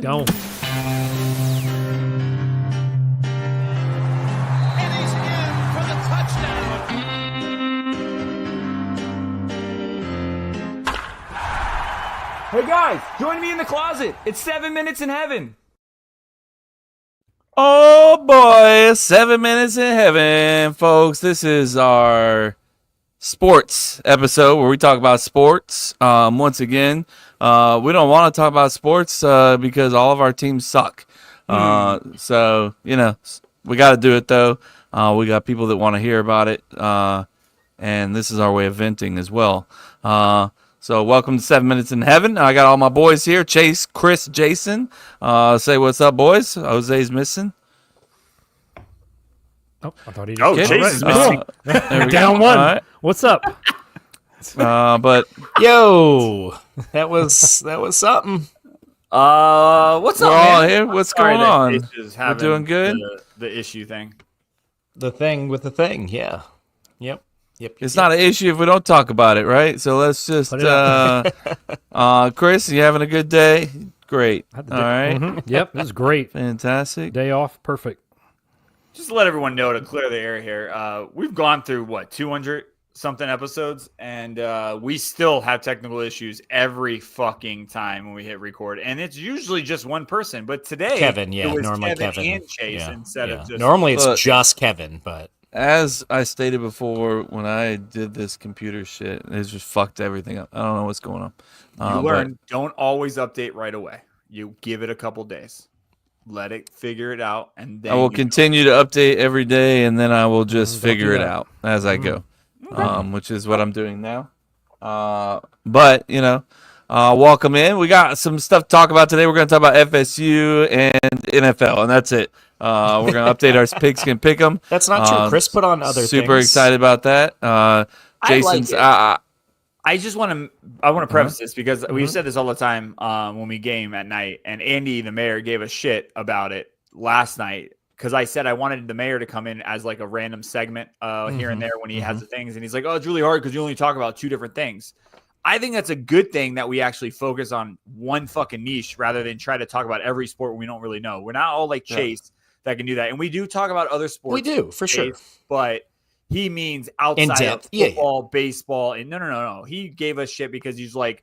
Go. And he's in for the touchdown. Hey guys, join me in the closet. It's 7 minutes in heaven. Oh boy, 7 minutes in heaven, folks. This is our sports episode where we talk about sports. Once again, we don't want to talk about sports because all of our teams suck. So, you know, we got to do it though. We got people that want to hear about it. And this is our way of venting as well. So welcome to 7 Minutes in Heaven. I got all my boys here. Chase, Chris, Jason. Say what's up, boys. Jose's missing. Oh, I thought he just Chase is missing. There we down go. one. All right. What's up? But Yo, that was something. What's we're up, all man? here. What's Sorry going that on? Chase is We're having doing good. The issue thing. The thing with the thing, yeah. Yep. It's not an issue if we don't talk about it, right? So let's just, Put it up. Chris, you having a good day? Great. All right. Mhm. Yep, this is great. Fantastic. Day off, perfect. Just to let everyone know, to clear the air here, we've gone through 200 something episodes, and we still have technical issues every fucking time when we hit record, and it's usually just one person. But today, Kevin, yeah, it was normally Kevin Kevin and Chase yeah, instead yeah. of just normally it's Look. just Kevin, but As I stated before, when I did this computer shit, it just fucked everything up. I don't know what's going on. You learn. Don't always update right away. You give it a couple days. Let it figure it out, and then I will continue to update every day, and then I will just Don't figure do it that. out as I go, which is what I'm doing now. But, you know, welcome in. We got some stuff to talk about today. We're going to talk about FSU and NFL, and that's it. We're going to update our pigskin pick'em. that's not true. Chris put on other Super things. excited about that. Jason's. I just want to preface this because we've said this all the time when we game at night, and Andy, the mayor, gave a shit about it last night because I said I wanted the mayor to come in as like a random segment here and there when he has the things, and he's like, "Oh, it's really hard because you only talk about two different things." I think that's a good thing that we actually focus on one fucking niche rather than try to talk about every sport we don't really know. We're not all like Chase that can do that, and we do talk about other sports. We do, for sure. But he means outside of depth. Yeah, football, baseball, and no. He gave us shit because he's well,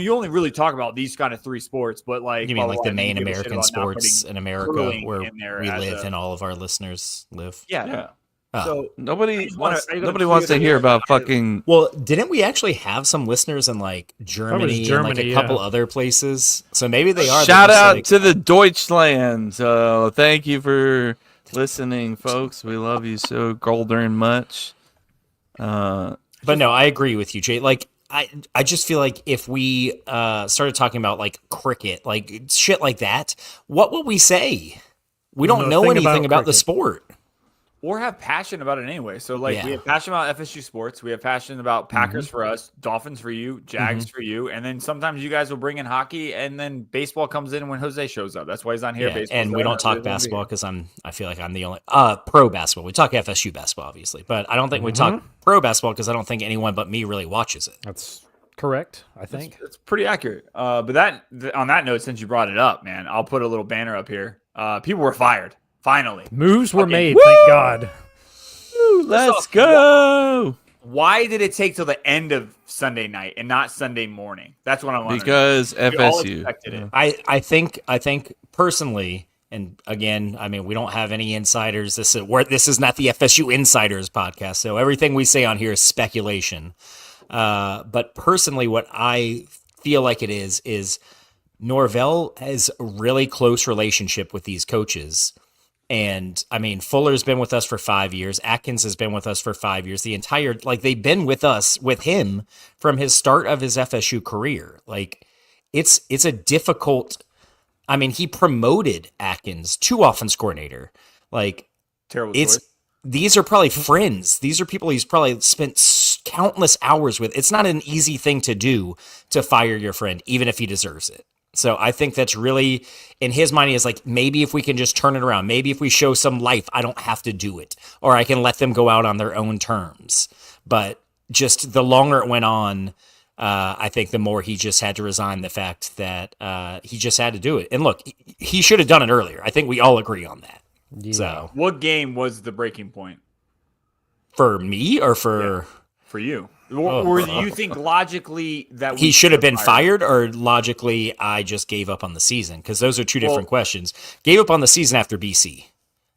you only really talk about these kind of three sports, but like You mean like the he main gave a shit American about not sports putting in America curling where in there we as live a- and all of our listeners live? Yeah. Oh. So Nobody just wanna- wants. I gotta Nobody wants to clear hear the- about fucking. Well, didn't we actually have some listeners in like Germany, and like Germany, a couple yeah. other places? So maybe they are. Shout they're just out like- to the Deutschland. Thank you for listening, folks. We love you so golden much. But no, I agree with you, Jay. Like, I just feel like if we started talking about like cricket, like shit like that, what would we say? We don't know thing anything about the cricket. sport. or have passion about it anyway. So like Yeah. we have passion about FSU sports, we have passion about Packers for us, Dolphins for you, Jags for you, and then sometimes you guys will bring in hockey, and then baseball comes in when Jose shows up. That's why he's not here. Yeah, Baseball's and there, we don't that's why talk he's gonna be basketball here. because I feel like I'm the only pro basketball. We talk FSU basketball, obviously, but I don't think we talk pro basketball because I don't think anyone but me really watches it. That's correct, I think. It's pretty accurate. But on that note, since you brought it up, man, I'll put a little banner up here. People were fired finally. Moves were Okay. made, Woo! thank God. Let's go. Why did it take till the end of Sunday night and not Sunday morning? That's what I want. Because We all FSU. expected it. I think personally, and again, I mean, we don't have any insiders. This is not the FSU Insiders podcast, so everything we say on here is speculation. But personally, what I feel like it is Norvell has a really close relationship with these coaches. And I mean, Fuller's been with us for 5 years. Atkins has been with us for 5 years. They've been with him from his start of his FSU career. Like it's a difficult, I mean, he promoted Atkins to offense coordinator. Like Terrible it's, choice. these are probably friends. These are people he's probably spent countless hours with. It's not an easy thing to do to fire your friend, even if he deserves it. So I think that's really, in his mind, he is like, maybe if we can just turn it around, maybe if we show some life, I don't have to do it, or I can let them go out on their own terms. But just the longer it went on, I think the more he just had to resign the fact that he just had to do it. And look, he should have done it earlier. I think we all agree on that. Yeah. So What game was the breaking point for me or for for you? Or do you think logically that he should have been fired, or logically I just gave up on the season? Because those are two different questions. Gave up on the season after BC.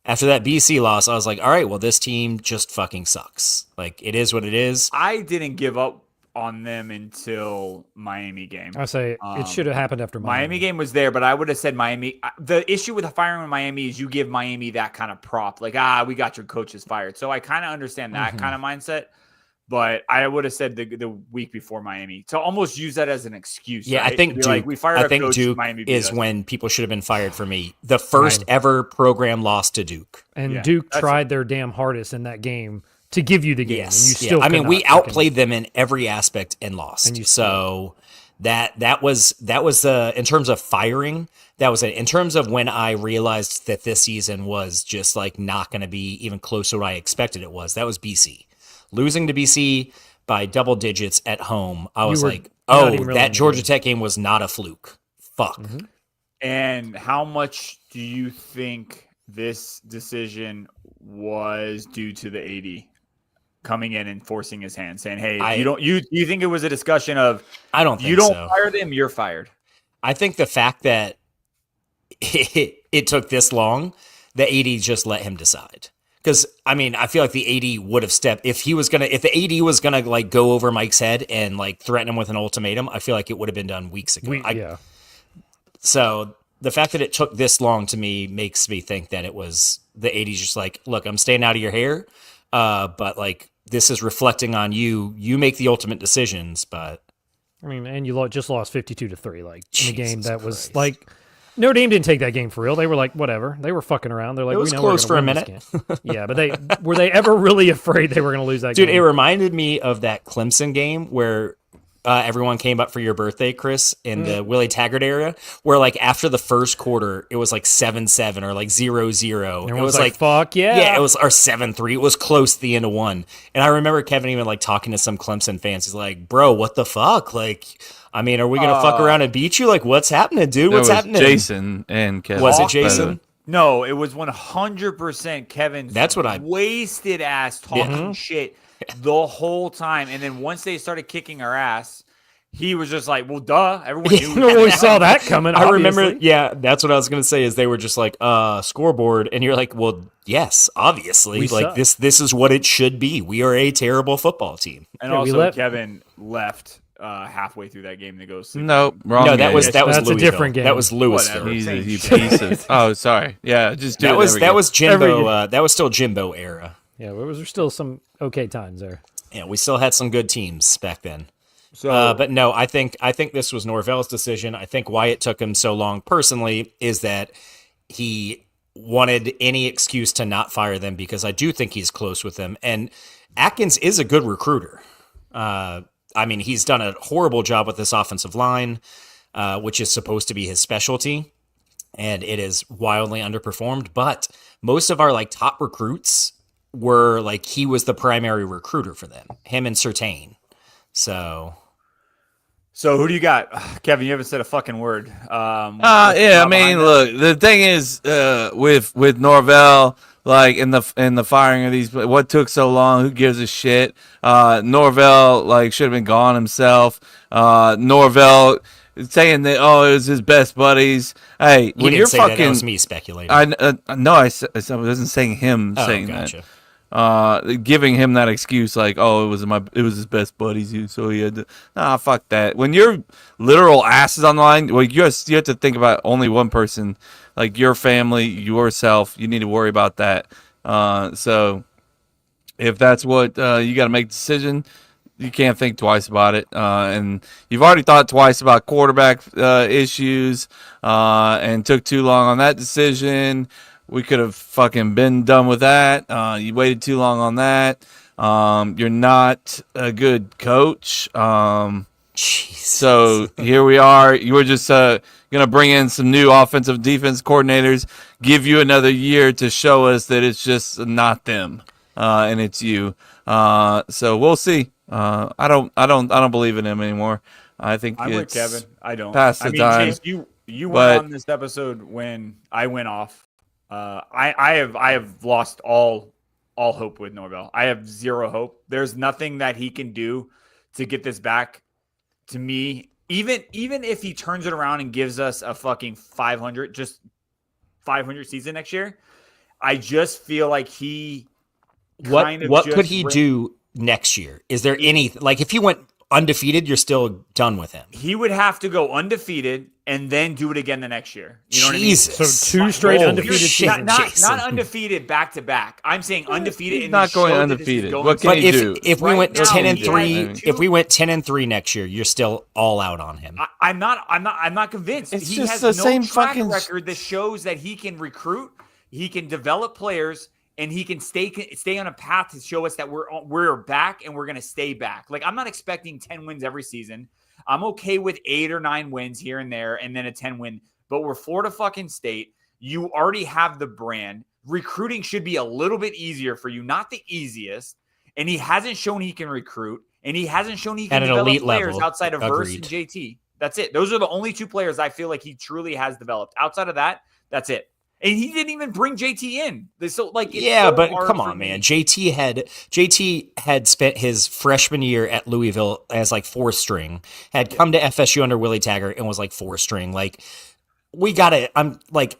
After that BC loss, I was like, all right, well, this team just fucking sucks. Like, it is what it is. I didn't give up on them until Miami game. I say it should have happened after Miami game was there, but I would have said Miami. The issue with firing Miami is you give Miami that kind of prop, like, we got your coaches fired. So I kind of understand that kind of mindset, but I would have said the week before Miami to almost use that as an excuse. Yeah, right? I think Duke, Duke, like, we fired I our think coach, Duke Miami beat is us. when people should have been fired for me. The first ever program loss to Duke. And Duke tried their damn hardest in that game to give you the game. Yes. And you still I mean, could we not fucking- outplayed them in every aspect and lost. And you so that was in terms of firing, that was it. In terms of when I realized that this season was just like not going to be even close to what I expected it was, that was BC. Losing to BC by double digits at home, I was were like, not oh, even really that in the Georgia game. Tech game was not a fluke. Fuck. And how much do you think this decision was due to the AD coming in and forcing his hand, saying, "Hey, you think it was a discussion of I don't think you don't so. fire them, you're fired." I think the fact that it took this long, the AD just let him decide. Because I mean, I feel like the AD would have stepped if the AD was gonna like go over Mike's head and like threaten him with an ultimatum. I feel like it would have been done weeks ago. yeah. So the fact that it took this long to me makes me think that it was the AD's just like, look, I'm staying out of your hair, but like this is reflecting on you. You make the ultimate decisions, but I mean, and you just lost 52-3, like in a game Jesus that was Christ. like Notre Dame didn't take that game for real. They were like, whatever. They were fucking around. They're like, It was we know close we're for a gonna win this minute. game. Yeah, but were they ever really afraid they were going to lose that dude, it game? reminded me of that Clemson game where everyone came up for your birthday, Chris, in the Willie Taggart area, where like after the first quarter, it was like 7-7 or like 0-0. It was like, fuck yeah. yeah, it was our 7-3. It was close to the end of one. And I remember Kevin even like talking to some Clemson fans. He's like, bro, what the fuck? Like, I mean, are we going to fuck around and beat you? Like, what's happening, dude? There What's was happening? Jason and Kevin. Was it by the way. Jason? No, it was 100% Kevin's That's what I- wasted ass talking shit the whole time. And then once they started kicking our ass, he was just like, well, duh. Everyone knew. we saw that coming. I remember, obviously. yeah, that's what I was going to say is they were just like, scoreboard. And you're like, well, yes, obviously. We like suck. this is what it should be. We are a terrible football team. And Yeah, we also, left- Kevin left halfway through that game to go sleep. Nope, wrong. No, that game. was That's a Louisville. different game. That was Louisville. Whatever. He's a Same piece of. Oh, sorry. Yeah, just do That it was every that game. was Every Jimbo. game. That was still Jimbo era. Yeah, there was still some okay times there. Yeah, we still had some good teams back then. So, But no, I think this was Norvell's decision. I think why it took him so long personally is that he wanted any excuse to not fire them because I do think he's close with them. And Atkins is a good recruiter. I mean, he's done a horrible job with this offensive line, which is supposed to be his specialty, and it is wildly underperformed. But most of our like top recruits were like he was the primary recruiter for them, him and Surtain. So who do you got? Kevin, you haven't said a fucking word. Yeah, I mean, look, the thing is, with Norvell, like in the firing of these, what took so long? Who gives a shit? Norvell like should have been gone himself. Norvell saying that it was his best buddies. Hey, he when didn't you're say fucking, that wasn't me speculating. no, I wasn't saying him saying gotcha. that. Giving him that excuse like, it was his best buddies, so he had to, fuck that. When your literal ass is on the line, well, you have to think about only one person, like your family, yourself. You need to worry about that. So if that's what you got to make a decision, you can't think twice about it. And you've already thought twice about quarterback issues, and took too long on that decision. We could have fucking been done with that. You waited too long on that. You're not a good coach. Jesus. So here we are. You were just going to bring in some new offensive defense coordinators, give you another year to show us that it's just not them, and it's you. So we'll see. I don't believe in him anymore. I think I'm with it's Kevin. I don't. past the time. Chase, you went but- on this episode when I went off. I have lost all hope with Norvell. I have zero hope. There's nothing that he can do to get this back to me. Even if he turns it around and gives us a fucking 500 season next year, I just feel like he What could he do next year? Is there any, like, if he went undefeated, you're still done with him? He would have to go undefeated and then do it again the next year. You know Jesus. what I mean? So 2 straight Holy undefeated shit. seasons. Not undefeated back to back. I'm saying undefeated. He's and not then going show that this is undefeated. going What can But he if do? if we Right went now, 10 and he 3, might. if we went 10 and 3 next year, you're still all out on him. I'm not convinced. It's He just has the no same track fucking record that shows that he can recruit, he can develop players, and he can stay on a path to show us that we're back and we're going to stay back. Like, I'm not expecting 10 wins every season. I'm okay with 8 or 9 wins here and there and then a 10 win, but we're Florida fucking State. You already have the brand. Recruiting should be a little bit easier for you, not the easiest. And he hasn't shown he can recruit, and he hasn't shown he can At an develop elite players level. outside of Verse and Agreed. JT. That's it. Those are the only 2 players I feel like he truly has developed. Outside of that, that's it. And he didn't even bring JT in. So, like, it's Yeah, so but hard come for on, me. man. JT had spent his freshman year at Louisville as like 4th string, had come to FSU under Willie Taggart and was like 4th string. Like, we gotta. I'm like,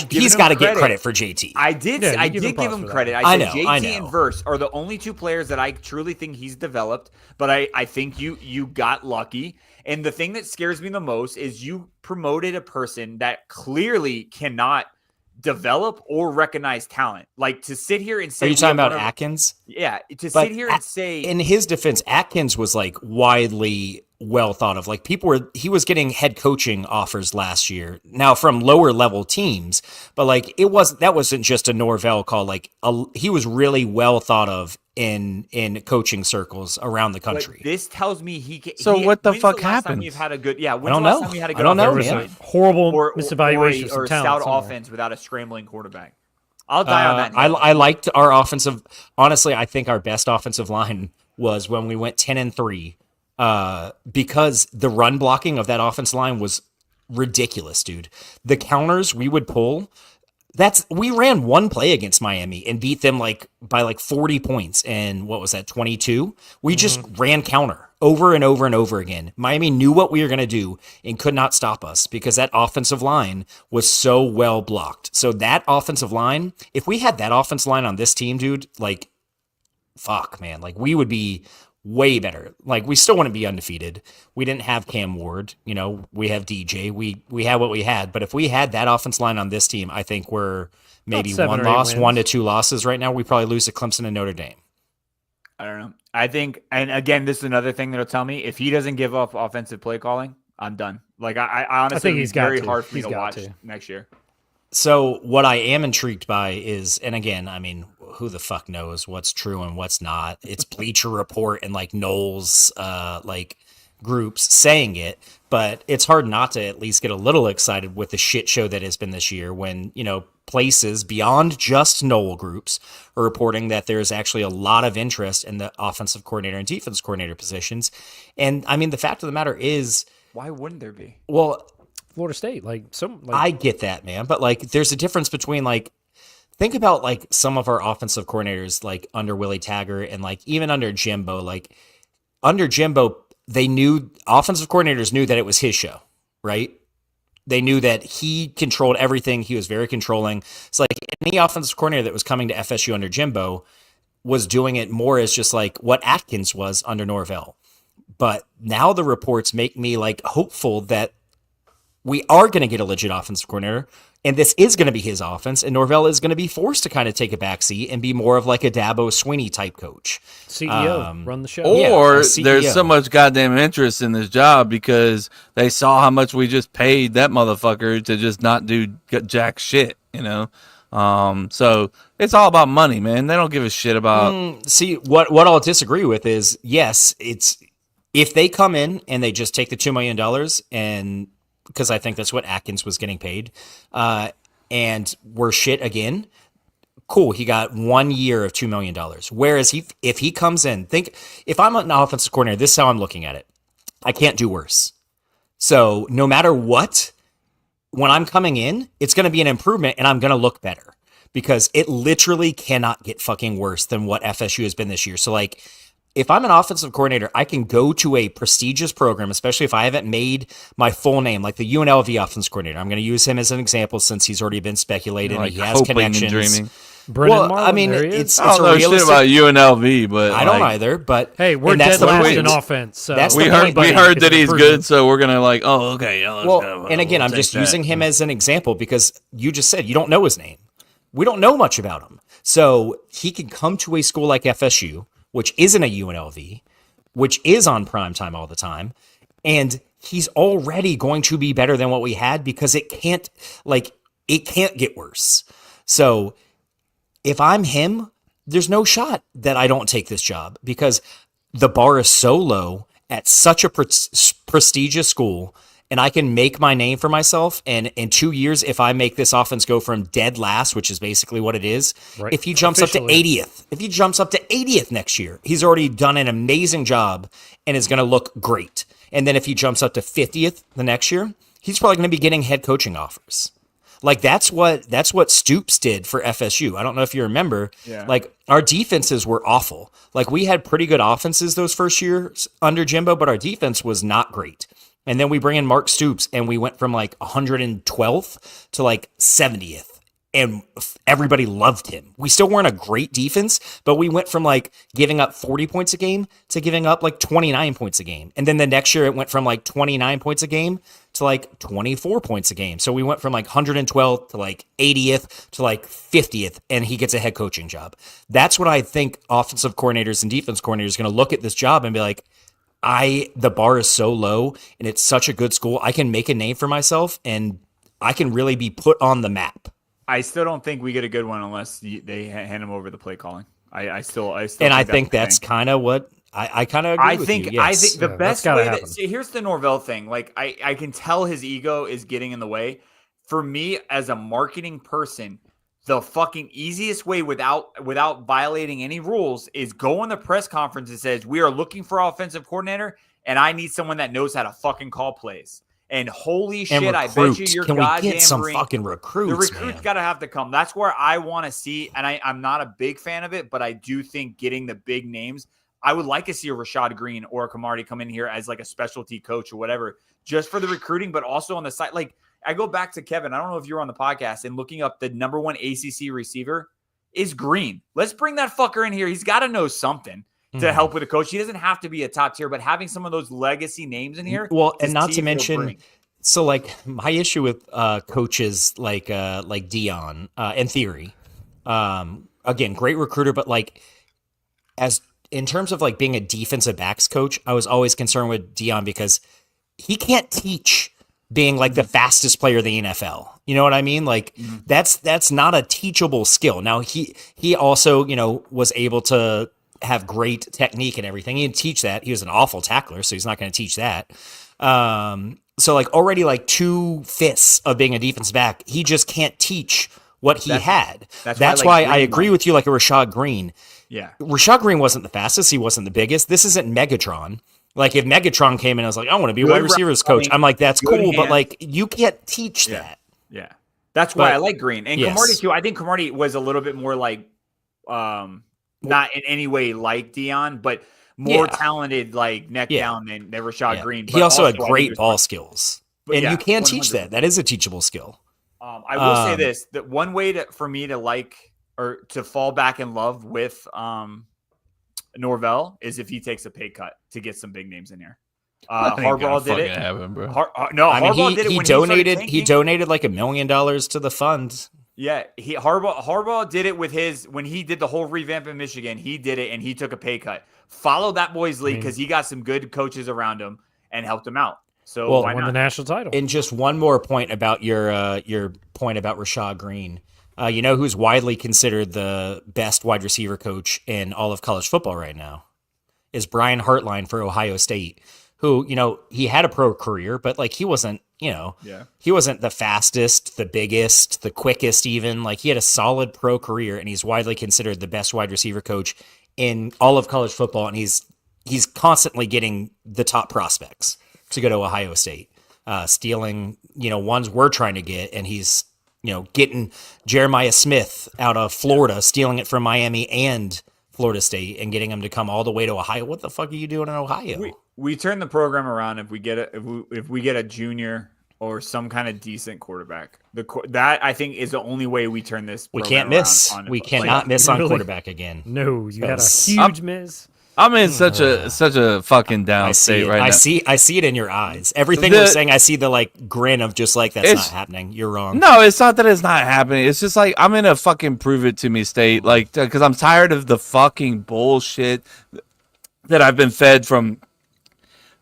he's got to get credit for JT. I did Yeah, you give him props him for that. credit. I I said know, JT I know. and Verse are the only 2 players that I truly think he's developed, but I think you got lucky. And the thing that scares me the most is you promoted a person that clearly cannot develop or recognize talent. Like, to sit here and say, Are you we talking have about one of- Atkins? Yeah, to But sit here and say in his defense, Atkins was like widely well thought of. Like, he was getting head coaching offers last year. Now from lower level teams, but like that wasn't just a Norvell call. Like, he was really well thought of in coaching circles around the but country. this tells me he can. So what the when's fuck last time happened? You've had a good. Yeah, when's don't the last know. time you had a I good don't know, offensive There man. was line? a horrible or misevaluation of or some a talent stout somewhere. offense without a scrambling quarterback. I'll die on that. I liked our offensive. Honestly, I think our best offensive line was when we went 10 and 3, because the run blocking of that offensive line was ridiculous, dude. The counters we would pull. We ran one play against Miami and beat them by 40 points. And what was that, 22? We just ran counter over and over and over again. Miami knew what we were going to do and could not stop us because that offensive line was so well blocked. So that offensive line, if we had that offensive line on this team, dude, like, fuck, man, like, we would be way better. Like, we still wouldn't be undefeated. We didn't have Cam Ward. You know, we have DJ. We had what we had. But if we had that offense line on this team, I think we're maybe 7 1 or 8 loss, wins. 1 to 2 losses right now. We probably lose to Clemson and Notre Dame. I don't know. I think, and again, this is another thing that'll tell me if he doesn't give up offensive play calling, I'm done. Like, I honestly think think he's it's got very to. hard for me He's to got watch to. next year. So what I am intrigued by is, and again, I mean, who the fuck knows what's true and what's not? It's Bleacher Report and like Knowles, groups saying it, but it's hard not to at least get a little excited with the shit show that has been this year when, you know, places beyond just Knoll groups are reporting that there's actually a lot of interest in the offensive coordinator and defense coordinator positions. And I mean, the fact of the matter is, Why wouldn't there be? well, Florida State, I get that, man, but like, there's a difference between like, think about like some of our offensive coordinators, like under Willie Taggart and like even under Jimbo. Like under Jimbo, offensive coordinators knew that it was his show, right? They knew that he controlled everything. He was very controlling. It's like any offensive coordinator that was coming to FSU under Jimbo was doing it more as just like what Atkins was under Norvell. But now the reports make me like hopeful that we are going to get a legit offensive coordinator, and this is going to be his offense, and Norvell is going to be forced to kind of take a backseat and be more of like a Dabo Swinney type coach. CEO, run the show. Or a CEO. there's so much goddamn interest in this job because they saw how much we just paid that motherfucker to just not do jack shit, you know? So it's all about money, man. They don't give a shit about. See, what I'll disagree with is, yes, it's if they come in and they just take the $2 million and because I think that's what Atkins was getting paid, and we're shit again. cool, he got 1 year of $2 million. Whereas if he comes in, if I'm an offensive coordinator, this is how I'm looking at it. I can't do worse. So no matter what, when I'm coming in, it's going to be an improvement and I'm going to look better because it literally cannot get fucking worse than what FSU has been this year. So like, if I'm an offensive coordinator, I can go to a prestigious program, especially if I haven't made my full name, like the UNLV offensive coordinator. I'm going to use him as an example since he's already been speculated. Like he has hoping connections. and dreaming. Brennan Well, Marlin, I mean, there he is. it's I don't a know shit realistic. about UNLV, but I don't either. But Hey, we're and that's dead the last point. in offense. So That's the we point, heard that he's improvement. good, so we're gonna like, oh, okay. Yeah, let's Well, go. and again, We'll I'm take just that. using him as an example because you just said you don't know his name. We don't know much about him. So he can come to a school like FSU, which isn't a UNLV, which is on prime time all the time, and he's already going to be better than what we had because it can't get worse. So if I'm him, there's no shot that I don't take this job because the bar is so low at such a prestigious school, and I can make my name for myself. And in 2 years, if I make this offense go from dead last, which is basically what it is, Right. if he jumps up to 80th next year, he's already done an amazing job and is going to look great. And then if he jumps up to 50th the next year, he's probably going to be getting head coaching offers. Like that's what Stoops did for FSU. I don't know if you remember. Yeah. Like our defenses were awful. Like we had pretty good offenses those first years under Jimbo, but our defense was not great. And then we bring in Mark Stoops and we went from like 112th to like 70th. And everybody loved him. We still weren't a great defense, but we went from like giving up 40 points a game to giving up like 29 points a game. And then the next year it went from like 29 points a game to like 24 points a game. So we went from like 112th to like 80th to like 50th, and he gets a head coaching job. That's what I think offensive coordinators and defense coordinators are going to look at this job and be like, the bar is so low and it's such a good school. I can make a name for myself and I can really be put on the map. I still don't think we get a good one unless they hand him over the play calling. I still and I think that's kind of what I kind of agree with you. Yes. I think the Yeah, best that's gotta way happen. see, here's the Norvell thing. Like I can tell his ego is getting in the way. For me as a marketing person, the fucking easiest way without violating any rules is go on the press conference and says, we are looking for offensive coordinator and I need someone that knows how to fucking call plays. And holy shit, and I bet you recruits. you're Can we goddamn get some green. fucking recruits? The recruits man? got to have to come. That's where I want to see, and I'm not a big fan of it, but I do think getting the big names, I would like to see a Rashad Green or a Camardi come in here as like a specialty coach or whatever, just for the recruiting, but also on the side. Like I go back to Kevin. I don't know if you were on the podcast and looking up the number one ACC receiver is Green. Let's bring that fucker in here. He's got to know something to help with a coach. He doesn't have to be a top tier, but having some of those legacy names in here. Well, and is not key to for mention, bring. so like my issue with coaches like Dion, in theory, again, great recruiter, but like as in terms of like being a defensive backs coach, I was always concerned with Dion because he can't teach being like the fastest player in the NFL. You know what I mean? Like that's not a teachable skill. Now he also, was able to have great technique and everything. He didn't teach that. He was an awful tackler, so he's not going to teach that. So like already like 2/5 of being a defensive back, he just can't teach what he had. That's why I agree with you, like a Rashad Green. Yeah. Rashad Green wasn't the fastest. He wasn't the biggest. This isn't Megatron. Like if Megatron came in and was like, I want to be a Good wide receivers coach. I'm like, that's good cool, but hands. like you can't teach that. Yeah. That's why But- I like Green. And yes. Camardi too. I think Camardi was a little bit more like not in any way like Dion, but more Yeah. talented like neck Yeah. down than Rashad Yeah. Green. He But also had I think great he was ball like- skills. But And yeah, you can teach 100%. that. That is a teachable skill. I will say this, that one way for me to like or to fall back in love with Norvell is if he takes a pay cut to get some big names in here. Harbaugh did it. Happen, bro. I mean, Harbaugh did it he when started donated. He tanking. donated like $1 million to the fund. Yeah, Harbaugh did it with his when he did the whole revamp in Michigan. He did it and he took a pay cut. Follow that boy's lead because he got some good coaches around him and helped him out. So Well, why Won not? the national title. And just one more point about your point about Rashad Green. You know who's widely considered the best wide receiver coach in all of college football right now? Is Brian Hartline for Ohio State, who, he had a pro career, but like he wasn't, he wasn't the fastest, the biggest, the quickest even. Like he had a solid pro career, and he's widely considered the best wide receiver coach in all of college football, and he's constantly getting the top prospects to go to Ohio State, stealing, ones we're trying to get, and he's, getting Jeremiah Smith out of Florida, stealing it from Miami and Florida State, and getting him to come all the way to Ohio. What the fuck are you doing in Ohio? We turn the program around if we get a junior or some kind of decent quarterback. That I think is the only way we turn this. We can't miss. We cannot miss on quarterback again. No, you had a huge miss. I'm in such a fucking down state right now. I see it in your eyes. Everything we're saying, I see the like grin of just like that's not happening. You're wrong. No, it's not that it's not happening. It's just like I'm in a fucking prove it to me state, like because I'm tired of the fucking bullshit that I've been fed from.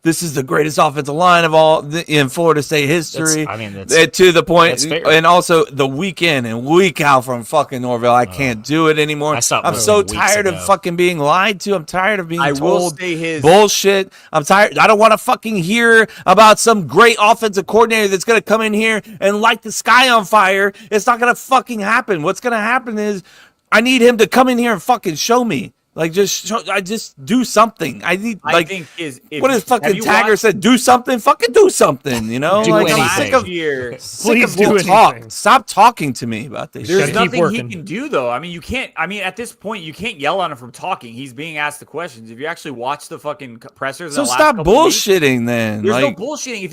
This is the greatest offensive line of all in Florida State history. To the point, and also the week in and week out from fucking Norvell. I can't do it anymore. I'm so tired of fucking being lied to. I'm tired of being told bullshit. I'm tired. I don't want to fucking hear about some great offensive coordinator that's going to come in here and light the sky on fire. It's not going to fucking happen. What's going to happen is I need him to come in here and fucking show me. Like, just do something. I need, like, I think what is fucking Taggart said? Do something. Fucking do something. Do like, anything. I'm sick of Please do talk. anything. Stop talking to me about this. There's shit. nothing he can do, though. I mean, you can't. I mean, at this point, you can't yell at him from talking. He's being asked the questions. If you actually watch the fucking pressers, So stop bullshitting. Then there's no bullshitting. If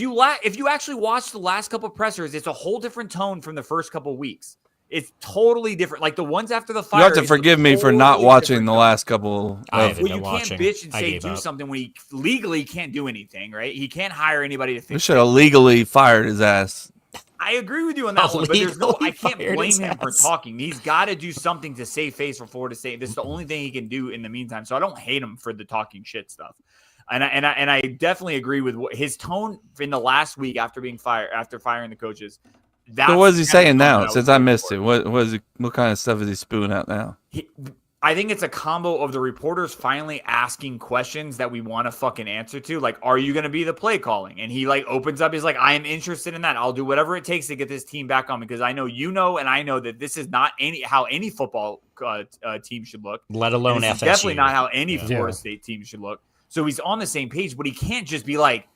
you actually watch the last couple of pressers, it's a whole different tone from the first couple of weeks. It's totally different. Like the ones after the fire. You have to forgive me for not watching the last couple. Well, you can't bitch and say do something when he legally can't do anything, right? He can't hire anybody to fix it. They should have legally fired his ass. I agree with you on that one, but I can't blame him for talking. He's got to do something to save face for Florida State. This is the only thing he can do in the meantime. So I don't hate him for the talking shit stuff. And I definitely agree with his tone in the last week after firing the coaches. So what is he saying now? Since I missed it, what kind of stuff is he spewing out now? I think it's a combo of the reporters finally asking questions that we want to fucking answer to. Like, are you going to be the play calling? And he like opens up. He's like, I am interested in that. I'll do whatever it takes to get this team back on because I know and I know that this is not how any football team should look. Let alone FSU. Definitely not how any Florida State team should look. So he's on the same page, but he can't just be like,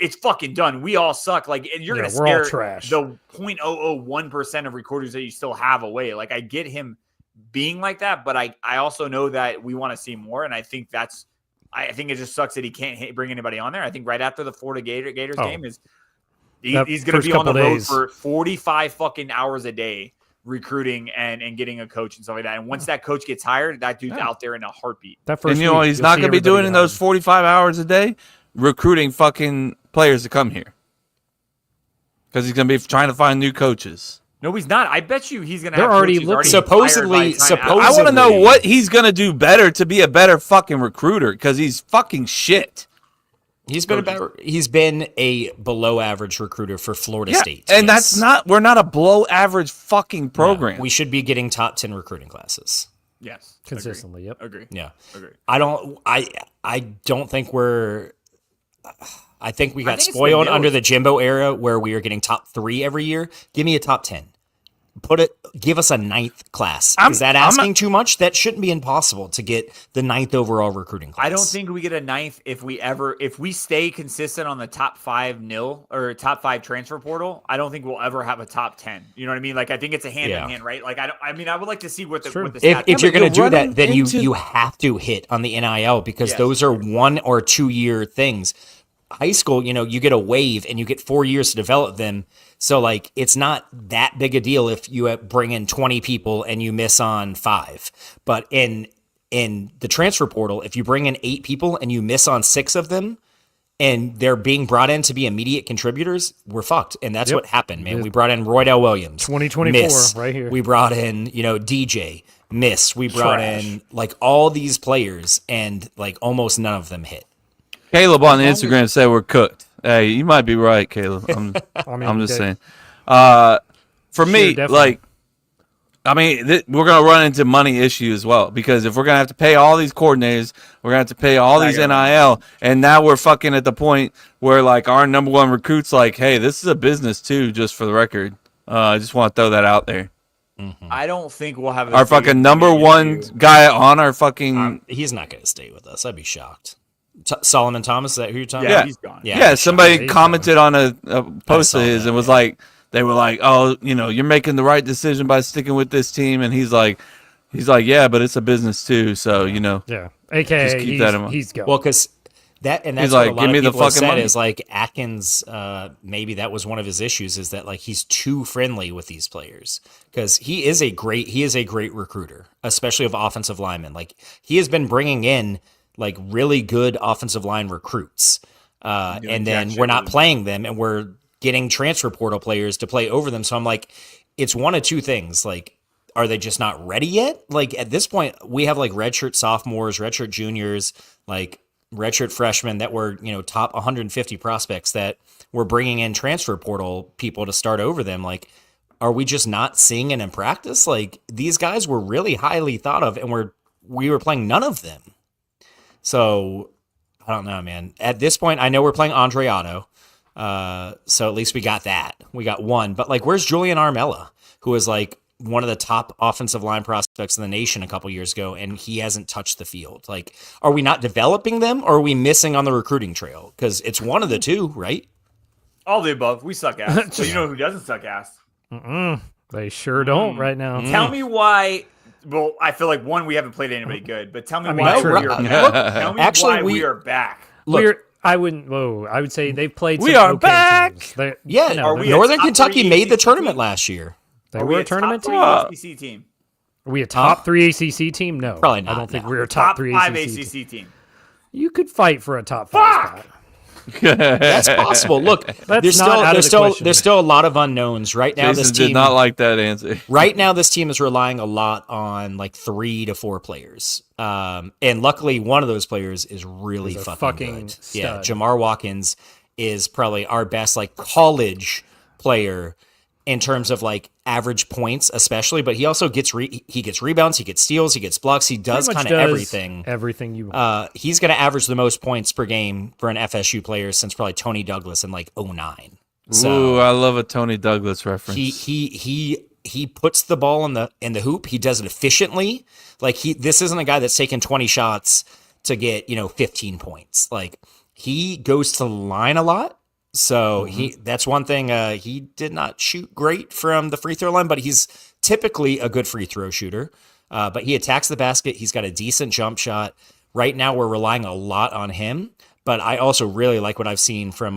it's fucking done. We all suck. Like, and you're going to scare the 0.001% of recruiters that you still have away. Like, I get him being like that, but I also know that we want to see more. And I think I think it just sucks that he can't bring anybody on there. I think right after the Florida Gators game is he's going to be on the road for 45 fucking hours a day recruiting and getting a coach and stuff like that. And once that coach gets hired, that dude's out there in a heartbeat. And you know what he's not going to be doing in those 45 hours a day? Recruiting fucking players to come here because he's going to be trying to find new coaches. No, he's not. I bet you he's going to. They're already looking. Supposedly, I want to know what he's going to do better to be a better fucking recruiter because he's fucking shit. He's been a below average recruiter for Florida State, and we're not a below average fucking program. No, we should be getting top 10 recruiting classes. Yes, consistently. Agree. Yep. Agree. Yeah. Agree. I don't think we're. I think we got spoiled under the Jimbo era where we were getting top 3 every year. Give me a top 10. Give us a 9th class. Is that asking too much? That shouldn't be impossible to get the 9th overall recruiting class. I don't think we get a 9th if we stay consistent on the top 5 or top 5 transfer portal. I don't think we'll ever have a top 10. You know what I mean? Like I think it's a hand in hand, right? Like I would like to see what the stats if you're going to do that, then you have to hit on the NIL because those are 1 or 2 year things. High school, you get a wave and you get 4 years to develop them. So like, it's not that big a deal if you bring in 20 people and you miss on 5. But in the transfer portal, if you bring in 8 people and you miss on 6 of them and they're being brought in to be immediate contributors, we're fucked. And that's what happened, man. We brought in Roydell Williams. 2024, right here. We brought in, DJ, miss. We brought in like all these players and like almost none of them hit. Caleb on the Instagram said we're cooked. Hey, you might be right, Caleb. I'm just saying. For me, definitely. like, I mean, we're going to run into money issues as well, because if we're going to have to pay all these coordinators, we're going to have to pay all these NIL, and now we're fucking at the point where like our number one recruit's like, hey, this is a business too, just for the record. I just want to throw that out there. Mm-hmm. I don't think we'll have Our fucking number one guy on our fucking. He's not going to stay with us. I'd be shocked. Solomon Thomas, is that who you're talking Yeah, about? he's gone. Yeah, somebody He's commented on a post of his that, and was like, they were like, oh, you're making the right decision by sticking with this team, and he's like, yeah, but it's a business too, so Yeah. AKA Just keep that in mind. he's going. Well, because that's He's what like, a lot "Give of me the people have fucking said money." is like Atkins. Maybe that was one of his issues, is that like he's too friendly with these players, because he is a great recruiter, especially of offensive linemen. Like he has been bringing in like really good offensive line recruits, and then we're not playing them, and we're getting transfer portal players to play over them. So I'm like, it's one of two things. Like, are they just not ready yet? Like at this point, we have like redshirt sophomores, redshirt juniors, like redshirt freshmen that were, top 150 prospects that we're bringing in transfer portal people to start over them. Like, are we just not seeing it in practice? Like these guys were really highly thought of, and we were playing none of them. So I don't know, man. At this point, I know we're playing Andre Otto. So at least we got that. We got one. But like, where's Julian Armella, who was like one of the top offensive line prospects in the nation a couple years ago, and he hasn't touched the field? Like, are we not developing them, or are we missing on the recruiting trail? Because it's one of the two, right? All the above. We suck ass. So you know who doesn't suck ass? They sure don't right now. Tell me why. Well, I feel like we haven't played anybody good, but tell me mean, why true. we are back. Tell me Actually, why we are back. Look, I would say they've played. We some are okay back. teams. They, yeah, Are we Northern a top Kentucky three made the ACC tournament team? last year. they Are were we a tournament top team. three ACC team? Are we a top 3 ACC team? No, Probably not, I don't think no. we're a Top top 3 5 ACC team. ACC team. You could fight for a top 5 spot. That's possible. Look, there's not out of the question. there's still a lot of unknowns right now. Jason This did team not like that answer. right now, this team is relying a lot on like 3 to 4 players. And luckily, one of those players is really He's a fucking good. stud. Yeah, Jamar Watkins is probably our best like college player in terms of like average points, especially. But he also gets he gets rebounds, he gets steals, he gets blocks, he does Pretty much kind of does everything. Everything you want. He's going to average the most points per game for an FSU player since probably Tony Douglas in like 09. So Ooh, I love a Tony Douglas reference. he puts the ball in the hoop. He does it efficiently. Like this isn't a guy that's taking 20 shots to get 15 points. Like he goes to the line a lot. So that's one thing. He did not shoot great from the free throw line, but he's typically a good free throw shooter. But he attacks the basket. He's got a decent jump shot. Right now, we're relying a lot on him. But I also really like what I've seen from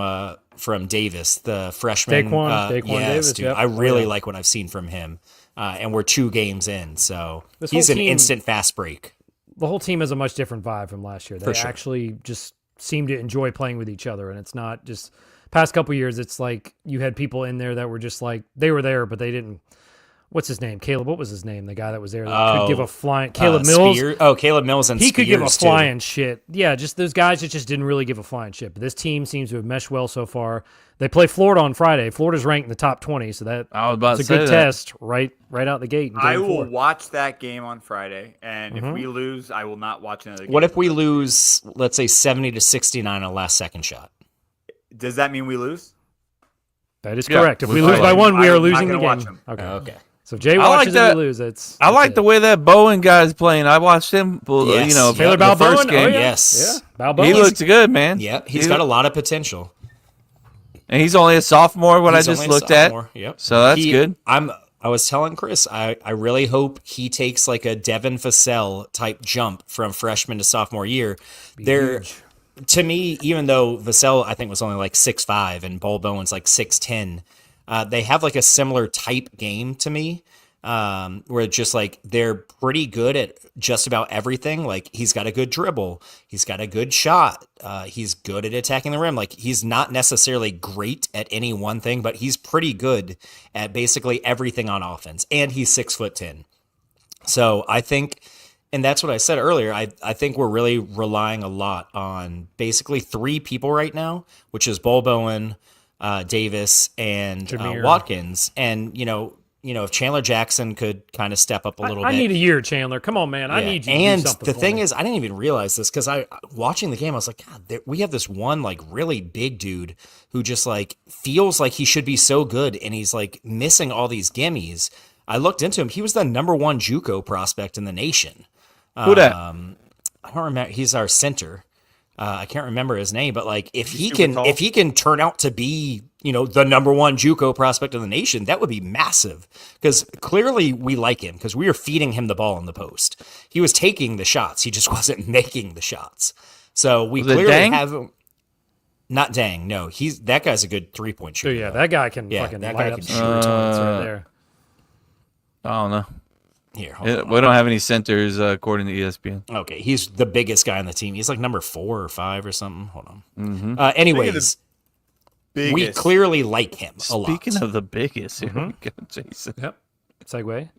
Davis, the freshman. Daquan yes, Davis, dude. yep. I really like what I've seen from him. And we're 2 games in, so This he's whole an team- instant fast break. The whole team has a much different vibe from last year. They For sure. actually just seem to enjoy playing with each other, and it's not just past couple years. It's like you had people in there that were just like they were there, but they didn't. What's his name? Caleb. What was his name? The guy that was there that could give a flying. Caleb Mills. Caleb Mills and He could give a Spears, too. flying shit. Yeah, just those guys that just didn't really give a flying shit. But this team seems to have meshed well so far. They play Florida on Friday. Florida's ranked in the top 20, so that I was about it's to a say good that. test right out the gate. In I game will 4. watch that game on Friday, and if we lose, I will not watch another game. What if we lose, let's say 70-69 on a last second shot? Does that mean we lose? That is Yeah, correct. If we we lose play. by 1, we I'm are not losing the gonna watch game. them. Okay. So if Jay I like watches that- and we lose. I like the way that Bowen guy's playing. I watched him, Yes. Taylor the Balboa. first game. Oh, yeah. Yes. Yeah. Balboa. He looked good, man. Yeah, he's got a lot of potential. And he's only a sophomore. What He's I just only a looked at. sophomore. Yep. So that's good. I was telling Chris, I really hope he takes like a Devin Vassell type jump from freshman to sophomore year. To me, even though Vassell I think was only like 6'5" and Bull Bowen's like 6'10", they have like a similar type game to me. Where it's just like they're pretty good at just about everything. Like he's got a good dribble, he's got a good shot, he's good at attacking the rim. Like he's not necessarily great at any one thing, but he's pretty good at basically everything on offense. And he's 6'10". So I think, and that's what I said earlier, I think we're really relying a lot on basically 3 people right now, which is Bull Bowen, Davis, and Jameer. Watkins. And if Chandler Jackson could kind of step up a little bit. I need a year, Chandler. Come on, man. I need you to and do something the for thing me. is, I didn't even realize this because watching the game, I was like, God, we have this one like really big dude who just like feels like he should be so good, and he's like missing all these gimmies. I looked into him. He was the #1 JUCO prospect in the nation. Who that? I don't remember. He's our center. I can't remember his name, but like if he super can turn out to be, the #1 JUCO prospect in the nation, that would be massive. Because clearly we like him because we were feeding him the ball in the post. He was taking the shots. He just wasn't making the shots. So we Was it clearly Dang? have him. Not Dang. No, that guy's a good 3-point So shooter. yeah, though. that guy can Yeah, fucking that light guy up can some shoot. points right there. I don't know. Here, hold on. We don't have any centers according to ESPN. Okay, he's the biggest guy on the team. He's like number 4 or 5 or something. Hold on. Anyways, we Biggest. clearly like him a lot. Speaking of the biggest, here we go, Jason. Yep. Segue.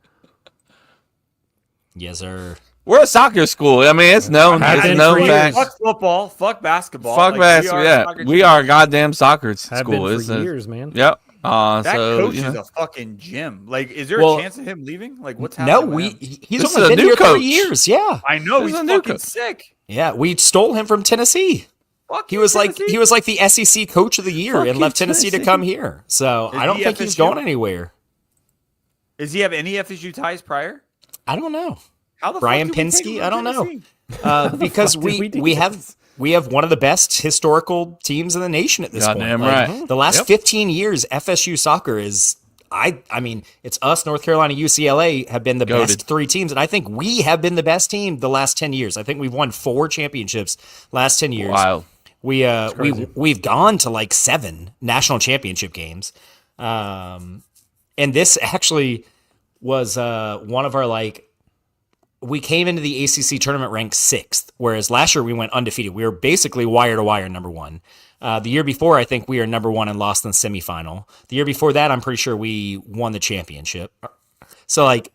Yes, sir. We're a soccer school. I mean, it's known. Have It's been known for fact. years. Fuck football. Fuck basketball. Fuck Like, basketball. Yeah, soccer we team. are a goddamn soccer Have school. been It's for a- years, man. Yep. That So coach you know, is a fucking gym. Like, is there Well, a chance of him leaving? Like, what's No, happening? with him? he's This is only a been new here coach. 3 years. Yeah, I know This he's is a new fucking coach. sick. yeah. We stole him from Tennessee. Fuck He you, was like Tennessee. the SEC coach of the year and Fucking left Tennessee to Tennessee. come here. So Is I don't he think he's FSU? going anywhere. Does he have any FSU ties prior? I don't know. How the Brian fuck did we take Pinsky? him I from don't know. Tennessee? Because Fuck did we do we this? have one of the best historical teams in the nation at this Goddamn point. Like, right. the last 15 years, FSU soccer is. I mean, it's us, North Carolina, UCLA have been the Goated. best 3 teams, and I think we have been the best team the last 10 years. I think we've won 4 championships last 10 years. wild. We've gone to like 7 national championship games, and this actually was one of our like. We came into the ACC tournament ranked 6th, whereas last year we went undefeated. We were basically wire to wire #1. The year before, I think we were #1 and lost in the semifinal. The year before that, I'm pretty sure we won the championship. So like,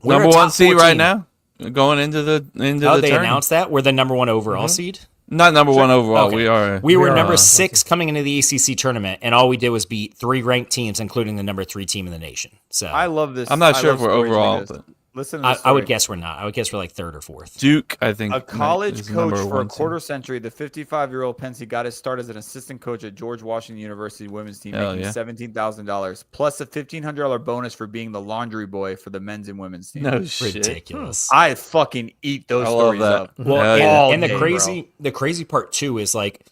we're Number a 1 top seed 4 right team. now, going into the Oh, the they tournament. announced that we're the #1 overall seed. Not number 1 overall. Okay. We are. We were are, number 6 coming into the ACC tournament, and all we did was beat 3 ranked teams, including the number 3 team in the nation. So I love this. I'm not I sure love if we're stories like overall, this. but Listen to this I would story. guess we're not. I would guess we're like 3rd or 4th. Duke, I think, A college is the number coach for a 1 quarter century, the 55-year-old Pensy got his start as an assistant coach at George Washington University women's team, Hell making yeah. $17,000 plus a $1,500 bonus for being the laundry boy for the men's and women's team. No shit. Ridiculous. I fucking eat those I love stories that. up. Well, Hell and, yeah. All and the day, crazy part too is like,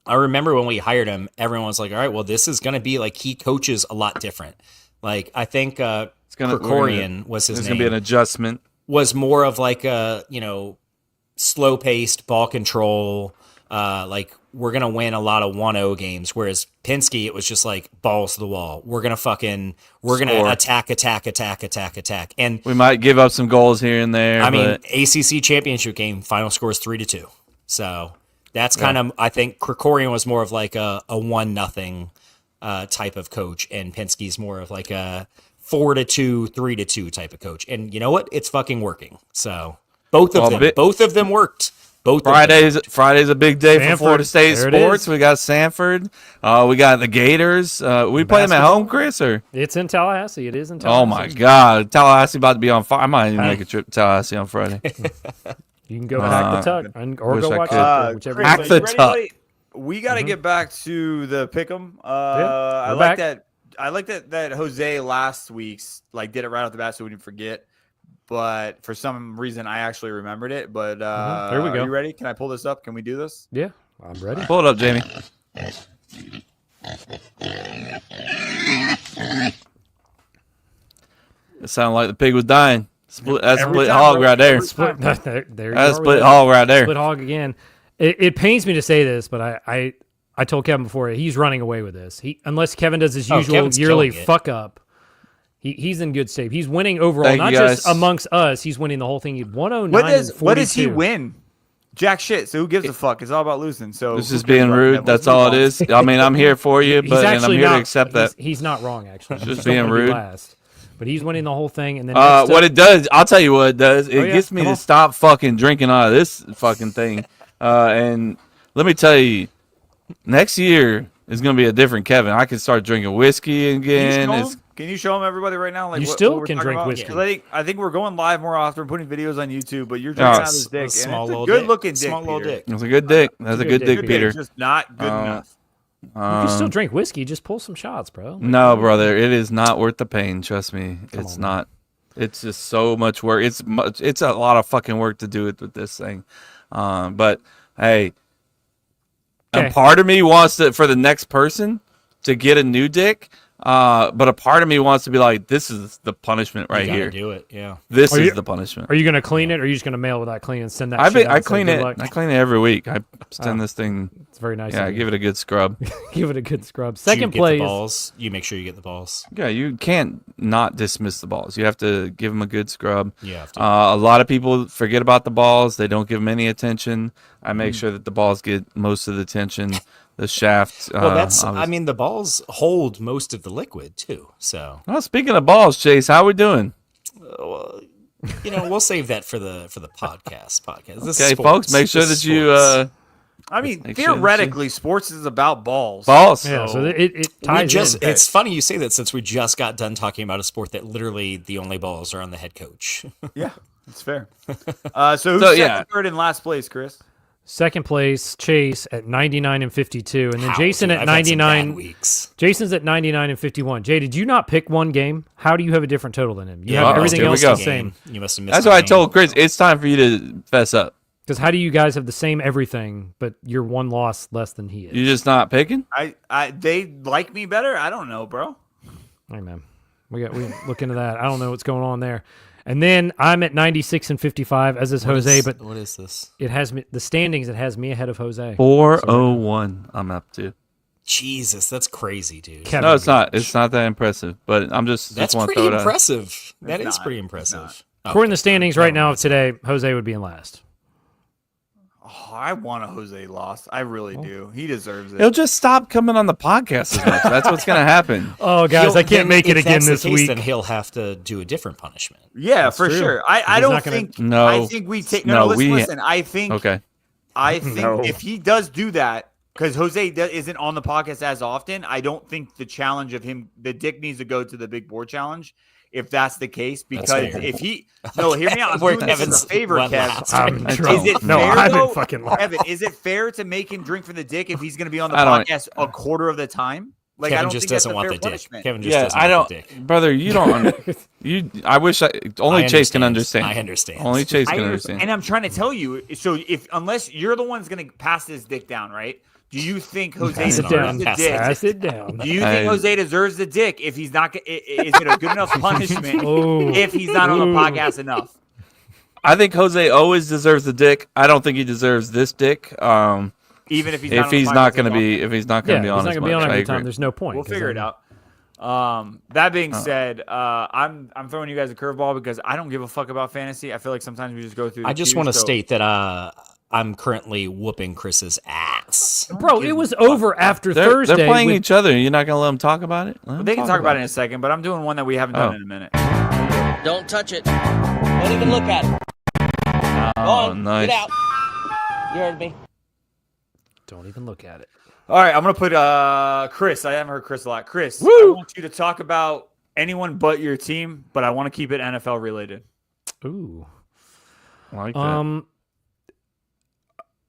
I remember when we hired him, everyone was like, "All right, well, this is going to be like he coaches a lot different." Like I think It's gonna, Krikorian was his There's name. gonna be an adjustment. Was more of like a slow paced ball control. Like we're gonna win a lot of 1-0 games, whereas Pinsky it was just like balls to the wall. We're gonna Score. attack, and We might give up some goals here and there. I mean, but ACC championship game final score is 3-2. So that's kind of I think Krikorian was more of like a 1-0 type of coach, and Pinsky's more of like a 4-2, 3-2 type of coach. And you know what? It's fucking working. So both of them worked. Friday's a big day for Sanford. Florida State There it sports. is. We got Sanford. We got the Gators. We play them at home, Chris? Or It's in Tallahassee. It is in Tallahassee. oh my God, Tallahassee about to be on fire. I might even make a trip to Tallahassee on Friday. You can go hack the tuck or wish go I watch could. it. Whichever. Chris, Hack are the you ready, tuck. buddy? We got to get back to the pick'em. I we're like back. that. I like that Jose last week's like did it right off the bat so we didn't forget. But for some reason, I actually remembered it. But There we go. Are you ready? Can I pull this up? Can we do this? Yeah, I'm ready. Pull it up, Jamie. It sounded like the pig was dying. That's split time, hog bro. right there. Split, there you That's are split with hog right there. Split hog again. It pains me to say this, but I told Kevin before he's running away with this. Unless Kevin does his usual Kevin's yearly killing it. fuck up. He's in good shape. He's winning overall, Thank not you, just guys. amongst us. He's winning the whole thing. 109 and 42. What does he win? Jack shit. So who gives a fuck? It's all about losing. So This who is cares being about rude. that? That's Let's move all it on. is. I mean, I'm here for you, He's but and I'm actually here not, to accept that. He's not wrong, actually. Just don't being wanna be rude. last. But he's winning the whole thing. And then What it does, I'll tell you what it does. It yeah? gets me Come to on. stop fucking drinking out of this fucking thing. And let me tell you, next year is going to be a different Kevin. I can start drinking whiskey again. Can you It's, show him? Can you show them everybody right now? Like You what still we're can talking drink about? whiskey. 'Cause I think we're going live more often. We're putting videos on YouTube, but you're drinking out of this dick. A And small it's a little good dick. looking dick. Small little Peter. dick. That's a good dick. That's a good dick, dick, Peter. It's just not good enough. You can still drink whiskey. Just pull some shots, bro. No, brother, it is not worth the pain. Trust me, it's not. It's just so much work. It's a lot of fucking work to do it with this thing. But hey, Okay. a part of me wants to for the next person to get a new dick. But a part of me wants to be like, this is the punishment right You gotta here. do it. Yeah. This Are is you- the punishment. Are you gonna clean it, or are you just gonna mail without cleaning and send that? I shit out I and say, clean "Good it. luck"? I clean it every week. I send this thing. It's very nice. Yeah, of I you. give it a good scrub. give it a good scrub. You Second get place. the balls. You make sure you get the balls. Yeah, you can't not dismiss the balls. You have to give them a good scrub. You have to. A lot of people forget about the balls. They don't give them any attention. I make sure that the balls get most of the attention. The shaft. Well, that's. I obviously- mean, the balls hold most of the liquid too. So Well, speaking of balls, Chase, how we doing? we'll save that for the podcast. This is Okay, sports. folks, make sure This that is you sports. I mean, Make sure that theoretically, sports is about balls. balls. Yeah, so it We ties just. in. It's funny you say that since we just got done talking about a sport that literally the only balls are on the head coach. Yeah, it's fair. So who's So, second, yeah. third, and last place, Chris? Second place, Chase at 99 and 52, and then Wow, Jason dude, at I've had some bad 99. weeks. Jason's at 99 and 51. Jay, did you not pick one game? How do you have a different total than him? You have Uh-oh, everything here we else go. the same. You must have missed. That's the what I game. told Chris. It's time for you to fess up. Because how do you guys have the same everything, but you're one loss less than he is? You're just not picking. They like me better. I don't know, bro. Hey, man. We look into that. I don't know what's going on there. And then I'm at 96 and 55, as is Jose, but What is this? it has me the standings. It has me ahead of Jose. 401. I'm up to. Jesus, that's crazy, dude. Kevin No, it's not. Beach. It's not that impressive. But I'm just That's want to pretty throw it out. impressive. That is not. pretty It's impressive. According to the standings right now of today, Jose would be in last. Oh, I want a Jose loss. I really do. He deserves it. He'll just stop coming on the podcast as much. That's what's going to happen. Oh, guys, He'll- I can't then make it if again that's the this case, week. Then he'll have to do a different punishment. Yeah, for true. sure. I He's don't not gonna- think. No. I think we take. No, No, we- listen. I think. Okay. I think No. if he does do that, because Jose isn't on the podcast as often, I don't think the challenge of him, the dick needs to go to the big board challenge. If that's the case, because fair. if he, no, hear me out. I'm Where doing this as Kevin's a favor, one Kev. last. I'm Is drunk. it No, fair, I'm though? in fucking last. Evan, is it fair to make him drink for the dick if he's going to be on the I don't- podcast a quarter of the time? Like, I Kevin don't just think that's doesn't a want fair the dick. punishment. Kevin just Yeah, doesn't I want don't, the dick. brother. You don't. I wish only I Chase can understand. understand. I understand. Only Chase I can understand. understand. And I'm trying to tell you, so unless you're the one's going to pass this dick down, right? Do you think Jose Pass it deserves down. the Pass dick? Pass it down. Do you think I- Jose deserves the dick if he's not? Is it a good enough punishment Ooh. if he's not on the podcast enough? I think Jose always deserves the dick. I don't think he deserves this dick. Even if he's not If he's on the not podcast going to as be, often? if he's not Yeah, going to be he's on not as gonna be on much, I every time. agree. There's no point. We'll 'cause figure it then- out. That being said, I'm throwing you guys a curveball because I don't give a fuck about fantasy. I feel like sometimes we just go through. I the just queues, want to so- state that I'm currently whooping Chris's ass. Bro, it was over after They're Thursday. playing with- each other. You're not going to let them talk about it. Let 'em They can talk about it in a second, but I'm doing one that we haven't done Oh. in a minute. Don't touch it. Don't even look at it. Go Oh, on, nice. get out. You heard me. Don't even look at it. All right, I'm gonna put Chris. I haven't heard Chris a lot. Chris, I Woo! want you to talk about anyone but your team, but I want to keep it NFL related. Ooh. I like that.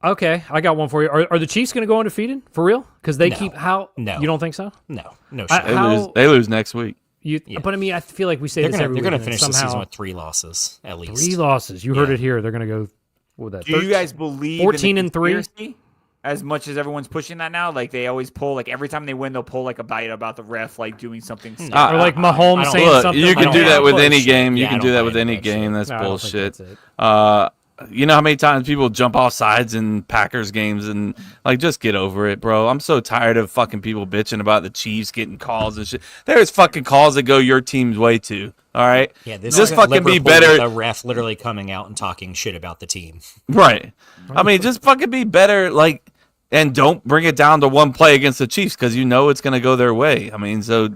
Okay, I got one for you. Are the Chiefs going to go undefeated for real? Because they No. keep how? No. You don't think so? No I- shit. They how- lose. They lose next week. You, Yeah. But I mean, I feel like we say they're this gonna, every they're week. gonna and finish somehow, the season with 3 losses at least. 3 losses. You heard Yeah. it here. They're going to go with that. Do you guys believe 14 in and the 3? conspiracy as much as everyone's pushing that now? Like they always pull, like every time they win, they'll pull like a bite about the ref, like doing something. stupid. Or like I Mahomes don't- saying Look, something. you I can don't do buy that into with that any shit. game. You Yeah, I can don't do that buy with into any that game. shit. That's No, I don't think bullshit. that's it. You know how many times people jump off sides in Packers games and like just get over it, bro. I'm so tired of fucking people bitching about the Chiefs getting calls and shit. There's fucking calls that go your team's way too. All right, Yeah, this just isn't fucking be Liverpool better. with a ref literally coming out and talking shit about the team. Right. I mean, just fucking be better, like, and don't bring it down to one play against the Chiefs because you know it's gonna go their way. I mean, so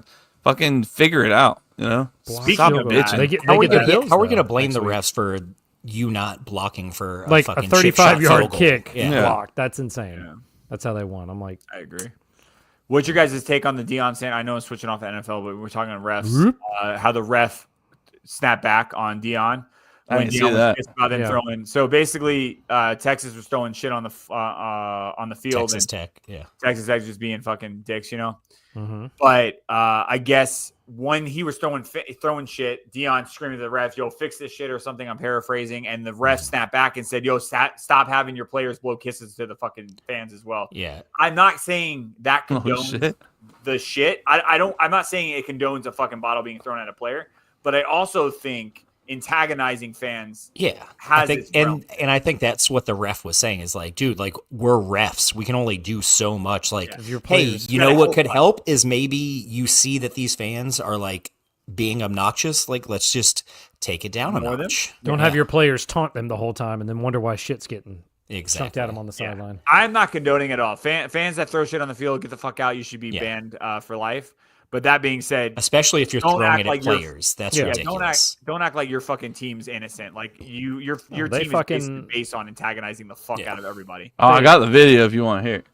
fucking figure it out. You know, Speaking stop of bitching. They get How are we the gonna, Bills, how are we though, gonna blame next the week. refs for you not blocking for Like a fucking chip shot 35-yard field goal? kick Yeah. Yeah. blocked. That's insane. That's how they won. I'm like, I agree. What's your guys' take on the Deion Sanders? I know I'm switching off the NFL, but we're talking on refs. How the ref snapped back on Deion when Deion was pissed about him throwing. So basically, Texas was throwing shit on the field. Texas Tech, yeah. Texas Tech just being fucking dicks, you know. Mm-hmm. But I guess when he was throwing shit, Deion screaming to the ref, "Yo, fix this shit" or something. I'm paraphrasing, and the ref snapped back and said, "Yo, stop having your players blow kisses to the fucking fans as well." Yeah, I'm not saying that condones the shit. I'm not saying it condones a fucking bottle being thrown at a player, but I also think antagonizing fans. Yeah, has and I think that's what the ref was saying is like, dude, like we're refs, we can only do so much. Like, hey, you know what could help is maybe you see that these fans are like being obnoxious. Like, let's just take it down a notch. Don't have your players taunt them the whole time and then wonder why shit's getting chunked at them on the sideline. I'm not condoning it all. Fans that throw shit on the field, get the fuck out. You should be banned for life. But that being said, especially if you're throwing it at players, that's ridiculous. Don't act like your fucking team's innocent. Like your team is basically based on antagonizing the fuck out of everybody. Oh, I got the video if you want to hear it.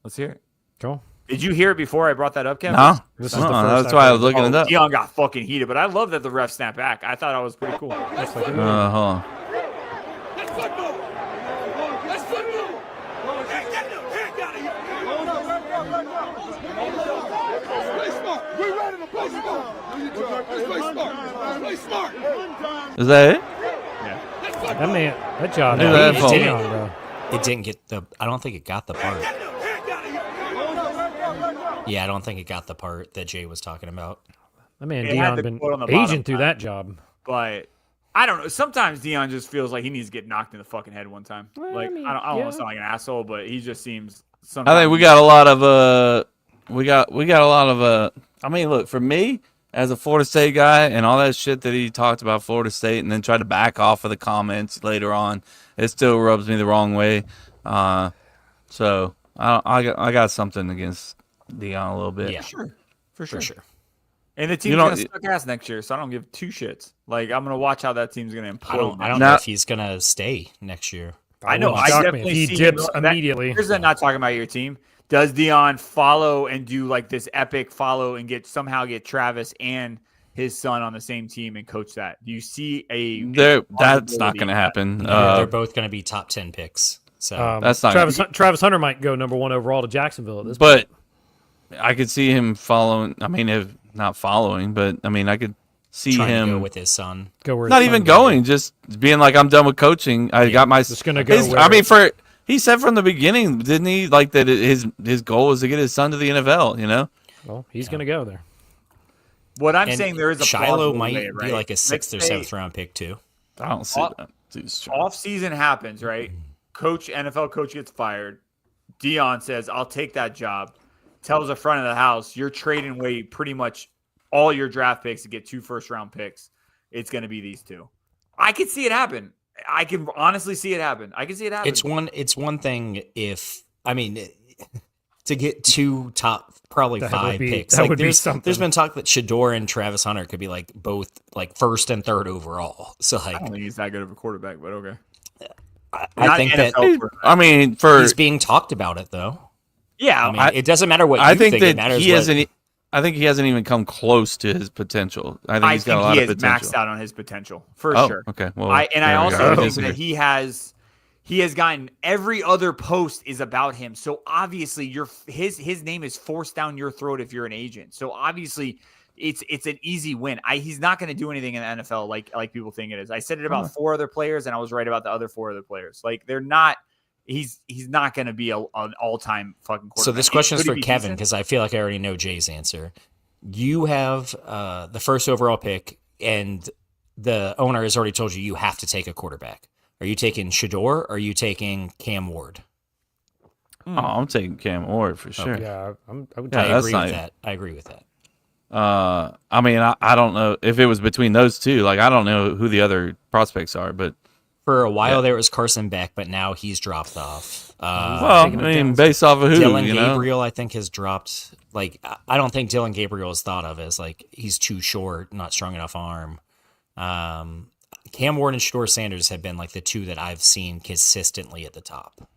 Let's hear it. Cool. Did you hear it before I brought that up, Kevin? No, that's why I was looking it up. Deion got fucking heated, but I love that the ref snapped back. I thought that was pretty cool. Hold on. Is that it? Yeah. That job. It didn't get the. I don't think it got the part. Yeah, I don't think it got the part that Jay was talking about. That man Deion been aging through that job. But I don't know. Sometimes Deion just feels like he needs to get knocked in the fucking head one time. I don't want to sound like an asshole, but he just seems. I think we got a lot of we got a lot of I mean, look, for me as a Florida State guy and all that shit that he talked about Florida State and then tried to back off of the comments later on, it still rubs me the wrong way. So I got something against Deion a little bit. Yeah, for sure. And the team's gonna suck ass next year, so I don't give two shits. Like, I'm gonna watch how that team's gonna implode. I don't know if he's gonna stay next year. I know. I definitely he dips immediately. Here's not talking about your team. Does Deion follow and do like this epic follow and somehow get Travis and his son on the same team and coach that? Do you see that's not going to happen? They're both going to be top 10 picks. So that's not Travis Hunter might go number 1 overall to Jacksonville at this point. But I could see him following. I mean, if not following, but I mean, I could see him go with his son. Not even going, just being like, I'm done with coaching. I got my. Just going to go. I mean, he said from the beginning, didn't he? Like that his goal is to get his son to the NFL. You know. Well, he's going to go there. What I'm saying, there is a Shiloh might be like a 6th or 7th round pick too. I don't see that. Off season happens, right? NFL coach gets fired. Deion says, "I'll take that job." Tells the front of the house, "You're trading away pretty much all your draft picks to get 2 first-round picks. It's going to be these 2." I could see it happen. I can honestly see it happen. I can see it happen. It's one thing if to get 2 top probably 5 picks. That would be something. There's been talk that Shador and Travis Hunter could be like both like 1st and 3rd overall. So like, I don't think he's that good of a quarterback, but okay. I think he's being talked about it though. Yeah, I mean, it doesn't matter what you think. It matters I think he hasn't even come close to his potential. I think he's got a lot of potential. Maxed out on his potential for sure. Okay. Well, I also think that he has gotten every other post is about him. So obviously, his name is forced down your throat if you're an agent. So obviously, it's an easy win. He's not going to do anything in the NFL like people think it is. I said it about 4 other players, and I was right about the other 4 other players. Like they're not. He's not going to be an all-time fucking quarterback. So this question is for Kevin because I feel like I already know Jay's answer. You have the 1st overall pick, and the owner has already told you have to take a quarterback. Are you taking Shador or are you taking Cam Ward? Oh, I'm taking Cam Ward for sure. Okay. Yeah, I agree with that. I mean, I don't know if it was between those 2. Like, I don't know who the other prospects are, but. For a while there was Carson Beck, but now he's dropped off. Well, I mean, based off of who? Dylan Gabriel, I think, has dropped. Like, I don't think Dylan Gabriel is thought of as, like, he's too short, not strong enough arm. Cam Ward and Shador Sanders have been, like, the 2 that I've seen consistently at the top.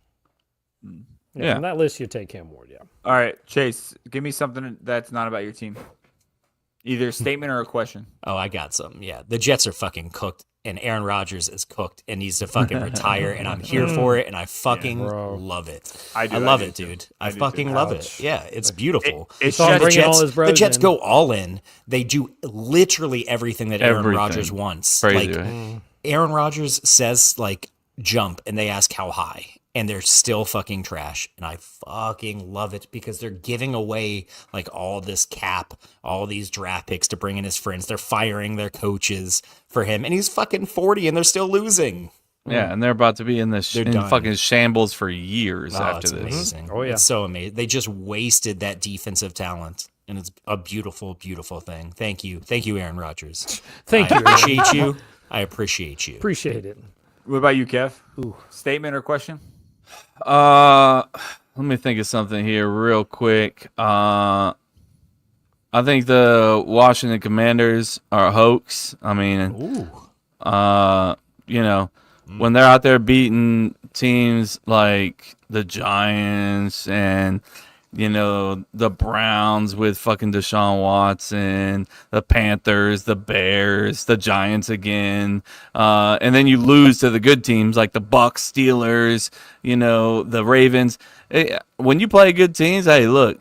Yeah. From that list, you take Cam Ward. Yeah. All right, Chase, give me something that's not about your team. Either a statement or a question. Oh, I got some. Yeah, the Jets are fucking cooked, and Aaron Rodgers is cooked and needs to fucking retire, and I'm here for it, and I fucking love it. I love it, dude. I fucking love it. Yeah, it's beautiful. It's all just, bringing all his bros the Jets in. go all in. They do literally everything that Aaron Everything. Rodgers wants. Crazy, like right? Aaron Rodgers says, like jump, and they ask how high. And they're still fucking trash. And I fucking love it because they're giving away like all this cap, all these draft picks to bring in his friends. They're firing their coaches for him. And he's fucking 40 and they're still losing. Yeah, and they're about to be in this They're in done. fucking shambles for years after It's this. amazing. Oh, yeah. It's so amazing. They just wasted that defensive talent. And it's a beautiful, beautiful thing. Thank you. Thank you, Aaron Rodgers. Thank I you. appreciate you. I appreciate you. Appreciate it. what about you, Kev? Statement or question? Let me think of something here real quick. I think the Washington Commanders are a hoax. I mean, when they're out there beating teams like the Giants and the Browns with fucking Deshaun Watson, the Panthers, the Bears, the Giants again, and then you lose to the good teams like the Bucks, Steelers, the Ravens. When you play good teams, hey, look,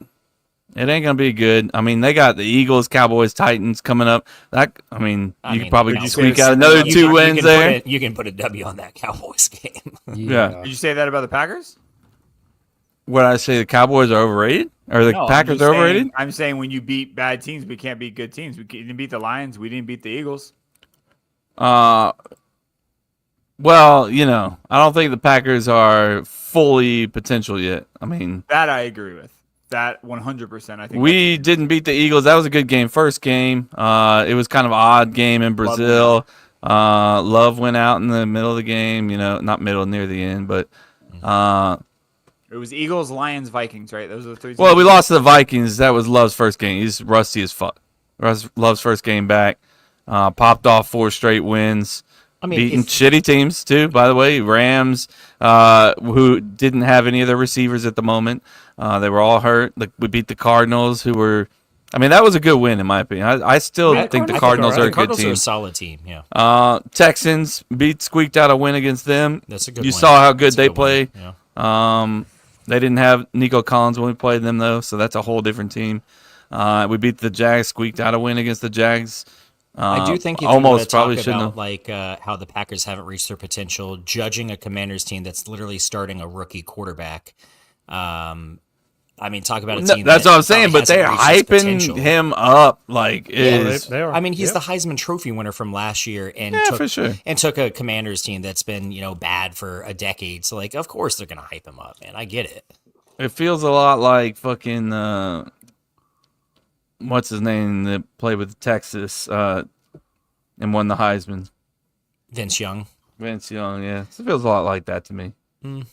it ain't gonna be good. I mean, they got the Eagles, Cowboys, Titans coming up. You could probably squeak out another two wins there. You can put a W on that Cowboys game. Yeah. Did you say that about the Packers? What I say, the Cowboys are overrated, or the No, Packers are overrated? I'm saying when you beat bad teams, we can't beat good teams. We didn't beat the Lions. We didn't beat the Eagles. Well, I don't think the Packers are fully potential yet. I mean, That I agree with. That 100%. I think we didn't beat the Eagles. That was a good game. First game. It was kind of an odd game in Brazil. Love went out in the middle of the game. Not middle, near the end, but. it was Eagles, Lions, Vikings, right? Those are the three. Well, we lost to the Vikings. That was Love's first game. He's rusty as fuck. Love's first game back. Popped off 4 straight wins. Beating shitty teams, too, by the way. Rams, who didn't have any of their receivers at the moment. They were all hurt. We beat the Cardinals, who were... that was a good win, in my opinion. I still think the Cardinals are a good Cardinals team. are a solid team, yeah. Texans squeaked out a win against them. That's a good You win. saw how good That's a they good play. win, yeah. They didn't have Nico Collins when we played them, though, so that's a whole different team. We beat the Jags, squeaked out a win against the Jags. I do think if almost you probably talk shouldn't about have. how the Packers haven't reached their potential, judging a Commanders team that's literally starting a rookie quarterback. Talk about a team. That's what I'm saying, probably but they're hasn't reached its hyping potential. him up like They are. He's the Heisman Trophy winner from last year, and for sure. and took a Commanders team that's been bad for a decade. So of course they're gonna hype him up, man. I get it. It feels a lot like fucking what's his name that played with Texas and won the Heisman. Vince Young. Vince Young, yeah. It feels a lot like that to me.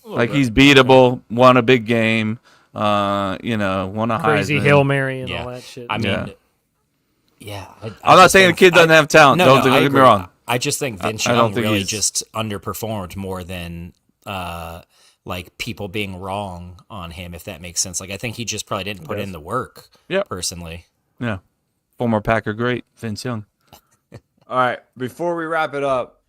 Like he's beatable, won a big game, won a Crazy Heisman. Hail Mary and Yeah. all that shit. I mean, I'm not saying the kid doesn't have talent. Don't get me agree. wrong. I just think Vince I don't Young think really he's- just underperformed more than people being wrong on him, if that makes sense. I think he just probably didn't put in the work. Yep. Personally. Yeah. Former Packer great, Vince Young. All right. Before we wrap it up,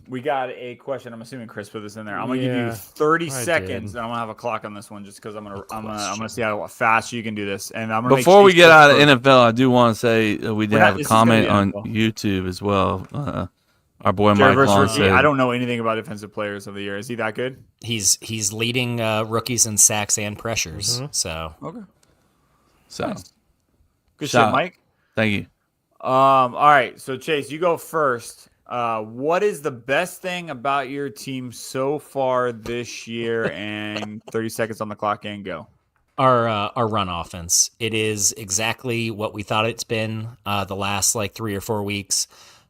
we got a question. I'm assuming Chris put this in there. I'm gonna give you Yeah, 30 I seconds, did. and I'm gonna have a clock on this one, just because I'm gonna see how fast you can do this. And I'm gonna make Before we Chase get go out of first. NFL, I do want to say we did We're not- have a this is gonna comment be on NFL. YouTube as well. Our boy Jared Mike versus Long rookie. said, I don't know anything about defensive players of the year. Is he that good? He's leading rookies in sacks and pressures. Mm-hmm. So Okay. so. Good Shout shit, out. Mike. Thank you. All right. So Chase, you go first. What is the best thing about your team so far this year? And 30 seconds on the clock and go. our run offense. It is exactly what we thought it's been the last 3 or 4 weeks.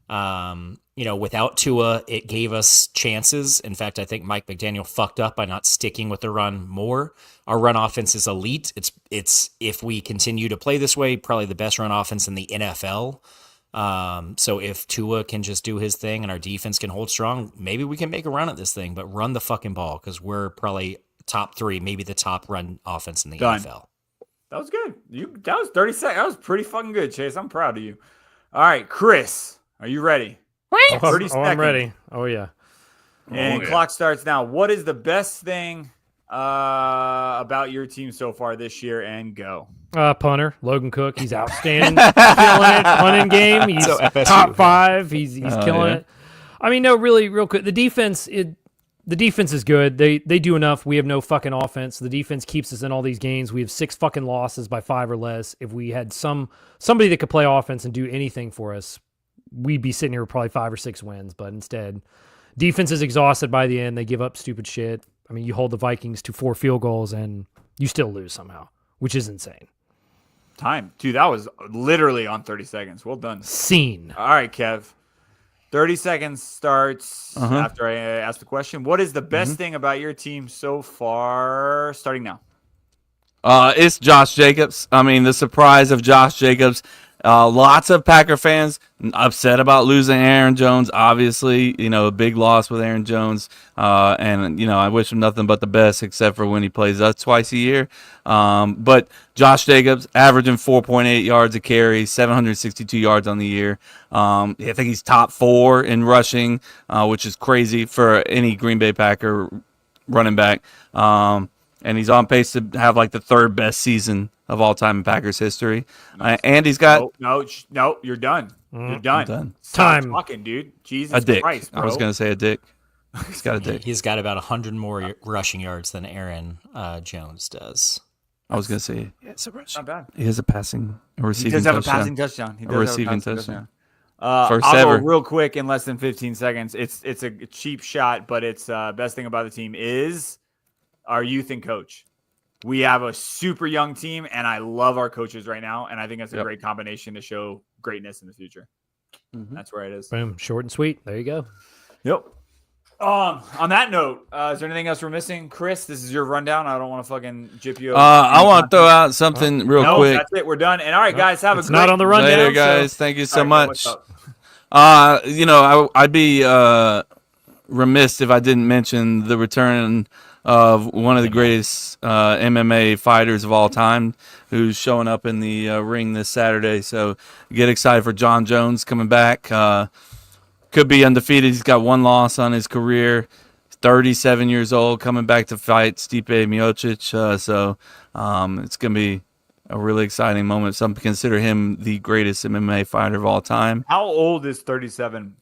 Without Tua, it gave us chances. In fact, I think Mike McDaniel fucked up by not sticking with the run more. Our run offense is elite. It's if we continue to play this way, probably the best run offense in the NFL. So if Tua can just do his thing and our defense can hold strong, maybe we can make a run at this thing, but run the fucking ball because we're probably top 3, maybe the top run offense in the Done. NFL. That was good. That was 30 seconds. That was pretty fucking good, Chase. I'm proud of you. All right, Chris, are you ready? 30 seconds. I'm ready. Oh, yeah. And clock starts now. What is the best thing about your team so far this year? And go. Punter, Logan Cook. He's outstanding. Killing it. Punting game. He's So FSU. top 5. He's killing yeah. it. I mean, no, really, real quick. The defense is good. They do enough. We have no fucking offense. The defense keeps us in all these games. We have 6 fucking losses by 5 or less. If we had somebody that could play offense and do anything for us, we'd be sitting here with probably 5 or 6 wins. But instead, defense is exhausted by the end. They give up stupid shit. I mean, you hold the Vikings to 4 field goals and you still lose somehow, which is insane. Time. Dude, that was literally on 30 seconds. Well done. Scene. All right, Kev. 30 seconds starts after I ask the question. What is the best thing about your team so far? Starting now. It's Josh Jacobs. I mean, the surprise of Josh Jacobs. Lots of Packer fans upset about losing Aaron Jones. Obviously, a big loss with Aaron Jones. And I wish him nothing but the best, except for when he plays us twice a year. But Josh Jacobs averaging 4.8 yards a carry, 762 yards on the year. I think he's top 4 in rushing, which is crazy for any Green Bay Packer running back. And he's on pace to have like the 3rd best season of all time in Packers history. And he's got No, you're done. You're done. I'm done. Stop Time. talking, dude. Jesus A dick. Christ, bro. I was gonna say a dick. He's got a dick. He's got about 100 more rushing yards than Aaron Jones does. I was gonna say it's a rush. Not bad. He has a receiving He does have touchdown. a passing touchdown. He does A have receiving passing touchdown. First First I'll ever. go real quick in less than 15 seconds. It's a cheap shot, but it's best thing about the team is our youth and coach. We have a super young team, and I love our coaches right now, and I think that's a great combination to show greatness in the future. That's where it is. Boom. Short and sweet. There you go. Yep. On that note, is there anything else we're missing? Chris, this is your rundown. I don't want to fucking jip you. I want to throw out something real quick. That's it. We're done. And all right, guys, have It's a great not on the rundown. Later, guys. Thank you so All right, much. what's up? I'd be remiss if I didn't mention the return of one of the greatest MMA fighters of all time, who's showing up in the ring this Saturday. So get excited for John Jones coming back. Could be undefeated. He's got 1 loss on his career. 37 years old, coming back to fight Stipe Miocic. So it's going to be a really exciting moment. Some consider him the greatest MMA fighter of all time. How old is 37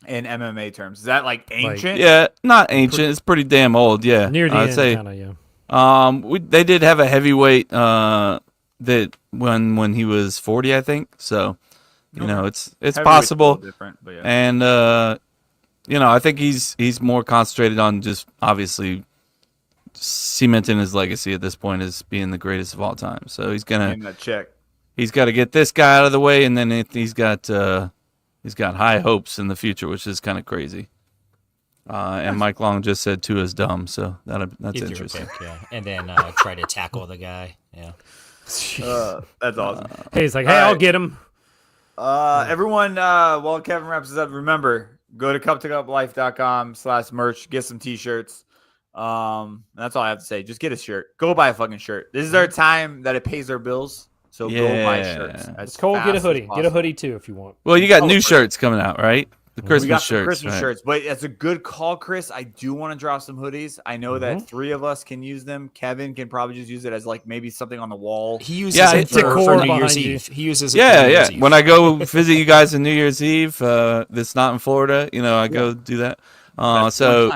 in MMA terms? Is that like ancient? Yeah, not ancient. It's pretty damn old. Yeah, Near the I'd end, say. kind of, yeah. They did have a heavyweight that when he was 40, I think. So, it's Heavyweight's possible. a little different, but yeah. And I think he's more concentrated on just obviously cementing his legacy at this point as being the greatest of all time. So he's Name that check. he's got to get this guy out of the way, and then he's got high hopes in the future, which is kind of crazy. And Mike Long just said Tua's dumb, so that's He threw a interesting. pick, yeah. And then try to tackle the guy. Yeah. That's awesome. Hey, he's like, hey, All I'll right. get him. Everyone, while Kevin wraps this up, remember, go to cuptocuplife.com/merch, get some t-shirts. That's all I have to say. Just get a shirt. Go buy a fucking shirt. This is our time that it pays our bills. So go buy shirts. It's cold. Get a hoodie. Get a hoodie too if you want. Well, you got new shirts coming out, right? The We Christmas got some shirts. Christmas right? shirts, but it's a good call, Chris. I do want to drop some hoodies. I know that 3 of us can use them. Kevin can probably just use it as like maybe something on the wall. He uses Yeah, it it's for, decor for New behind Year's you. Eve. He uses it for Yeah, New Year's yeah. Eve. When I go visit you guys on New Year's Eve, that's not in Florida, I go do that. So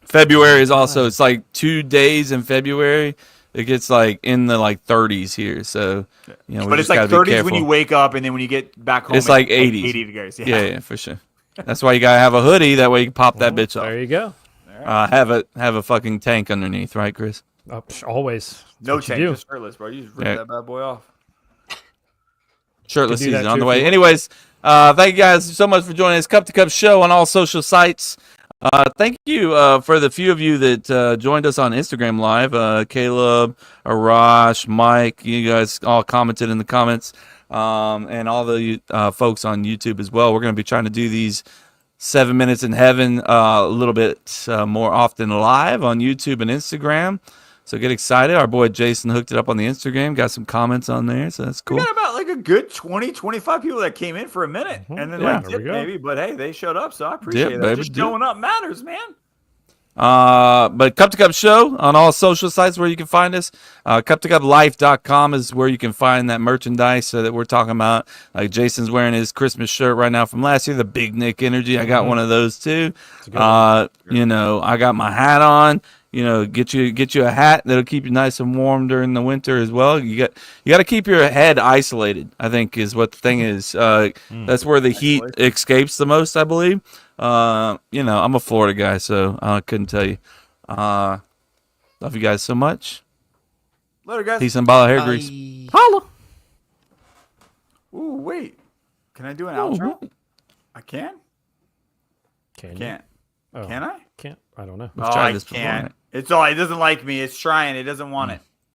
February is also, it's like 2 days in February. It gets like in the like 30s here. So, we But just it's like gotta be 30s when you careful. wake up, and then when you get back home, It's like 80s. 80 degrees. Yeah, for sure. That's why you gotta have a hoodie. That way you can pop that bitch off. There you go. Have a fucking tank underneath, right, Chris? Always. That's No what you change, do. just shirtless, bro. You just rip Yeah. that bad boy off. Shirtless Could do that season on too the if way. you want. Anyways, thank you guys so much for joining us. Cup to Cup Show on all social sites. Thank you for the few of you that joined us on Instagram Live. Caleb, Arash, Mike, you guys all commented in the comments. And all the folks on YouTube as well. We're going to be trying to do these 7 Minutes in Heaven a little bit more often live on YouTube and Instagram. So get excited. Our boy Jason hooked it up on the Instagram, got some comments on there, so that's cool. We got about like a good 20, 25 people that came in for a minute and then like dipped maybe, but hey, they showed up, so I appreciate that. Just showing up matters, man. But Cup to Cup Show on all social sites where you can find us. Cup2cuplife.com is where you can find that merchandise that we're talking about. Like Jason's wearing his Christmas shirt right now from last year, the Big Nick Energy. I got one of those too. You know, I got my hat on. You know, get you a hat that'll keep you nice and warm during the winter as well. You got to keep your head isolated, I think, is what the thing is. That's where the heat escapes the most, I believe. You know, I'm a Florida guy, so I couldn't tell you. Love you guys so much. Later, guys. Peace and ball of hair grease. Holla. Ooh, wait. Can I do an outro? I can? Can I you? can't. Oh, can I? Can't. I don't know. We've tried I this before, can't. right? It's all. It doesn't like me. It's trying. It doesn't want it.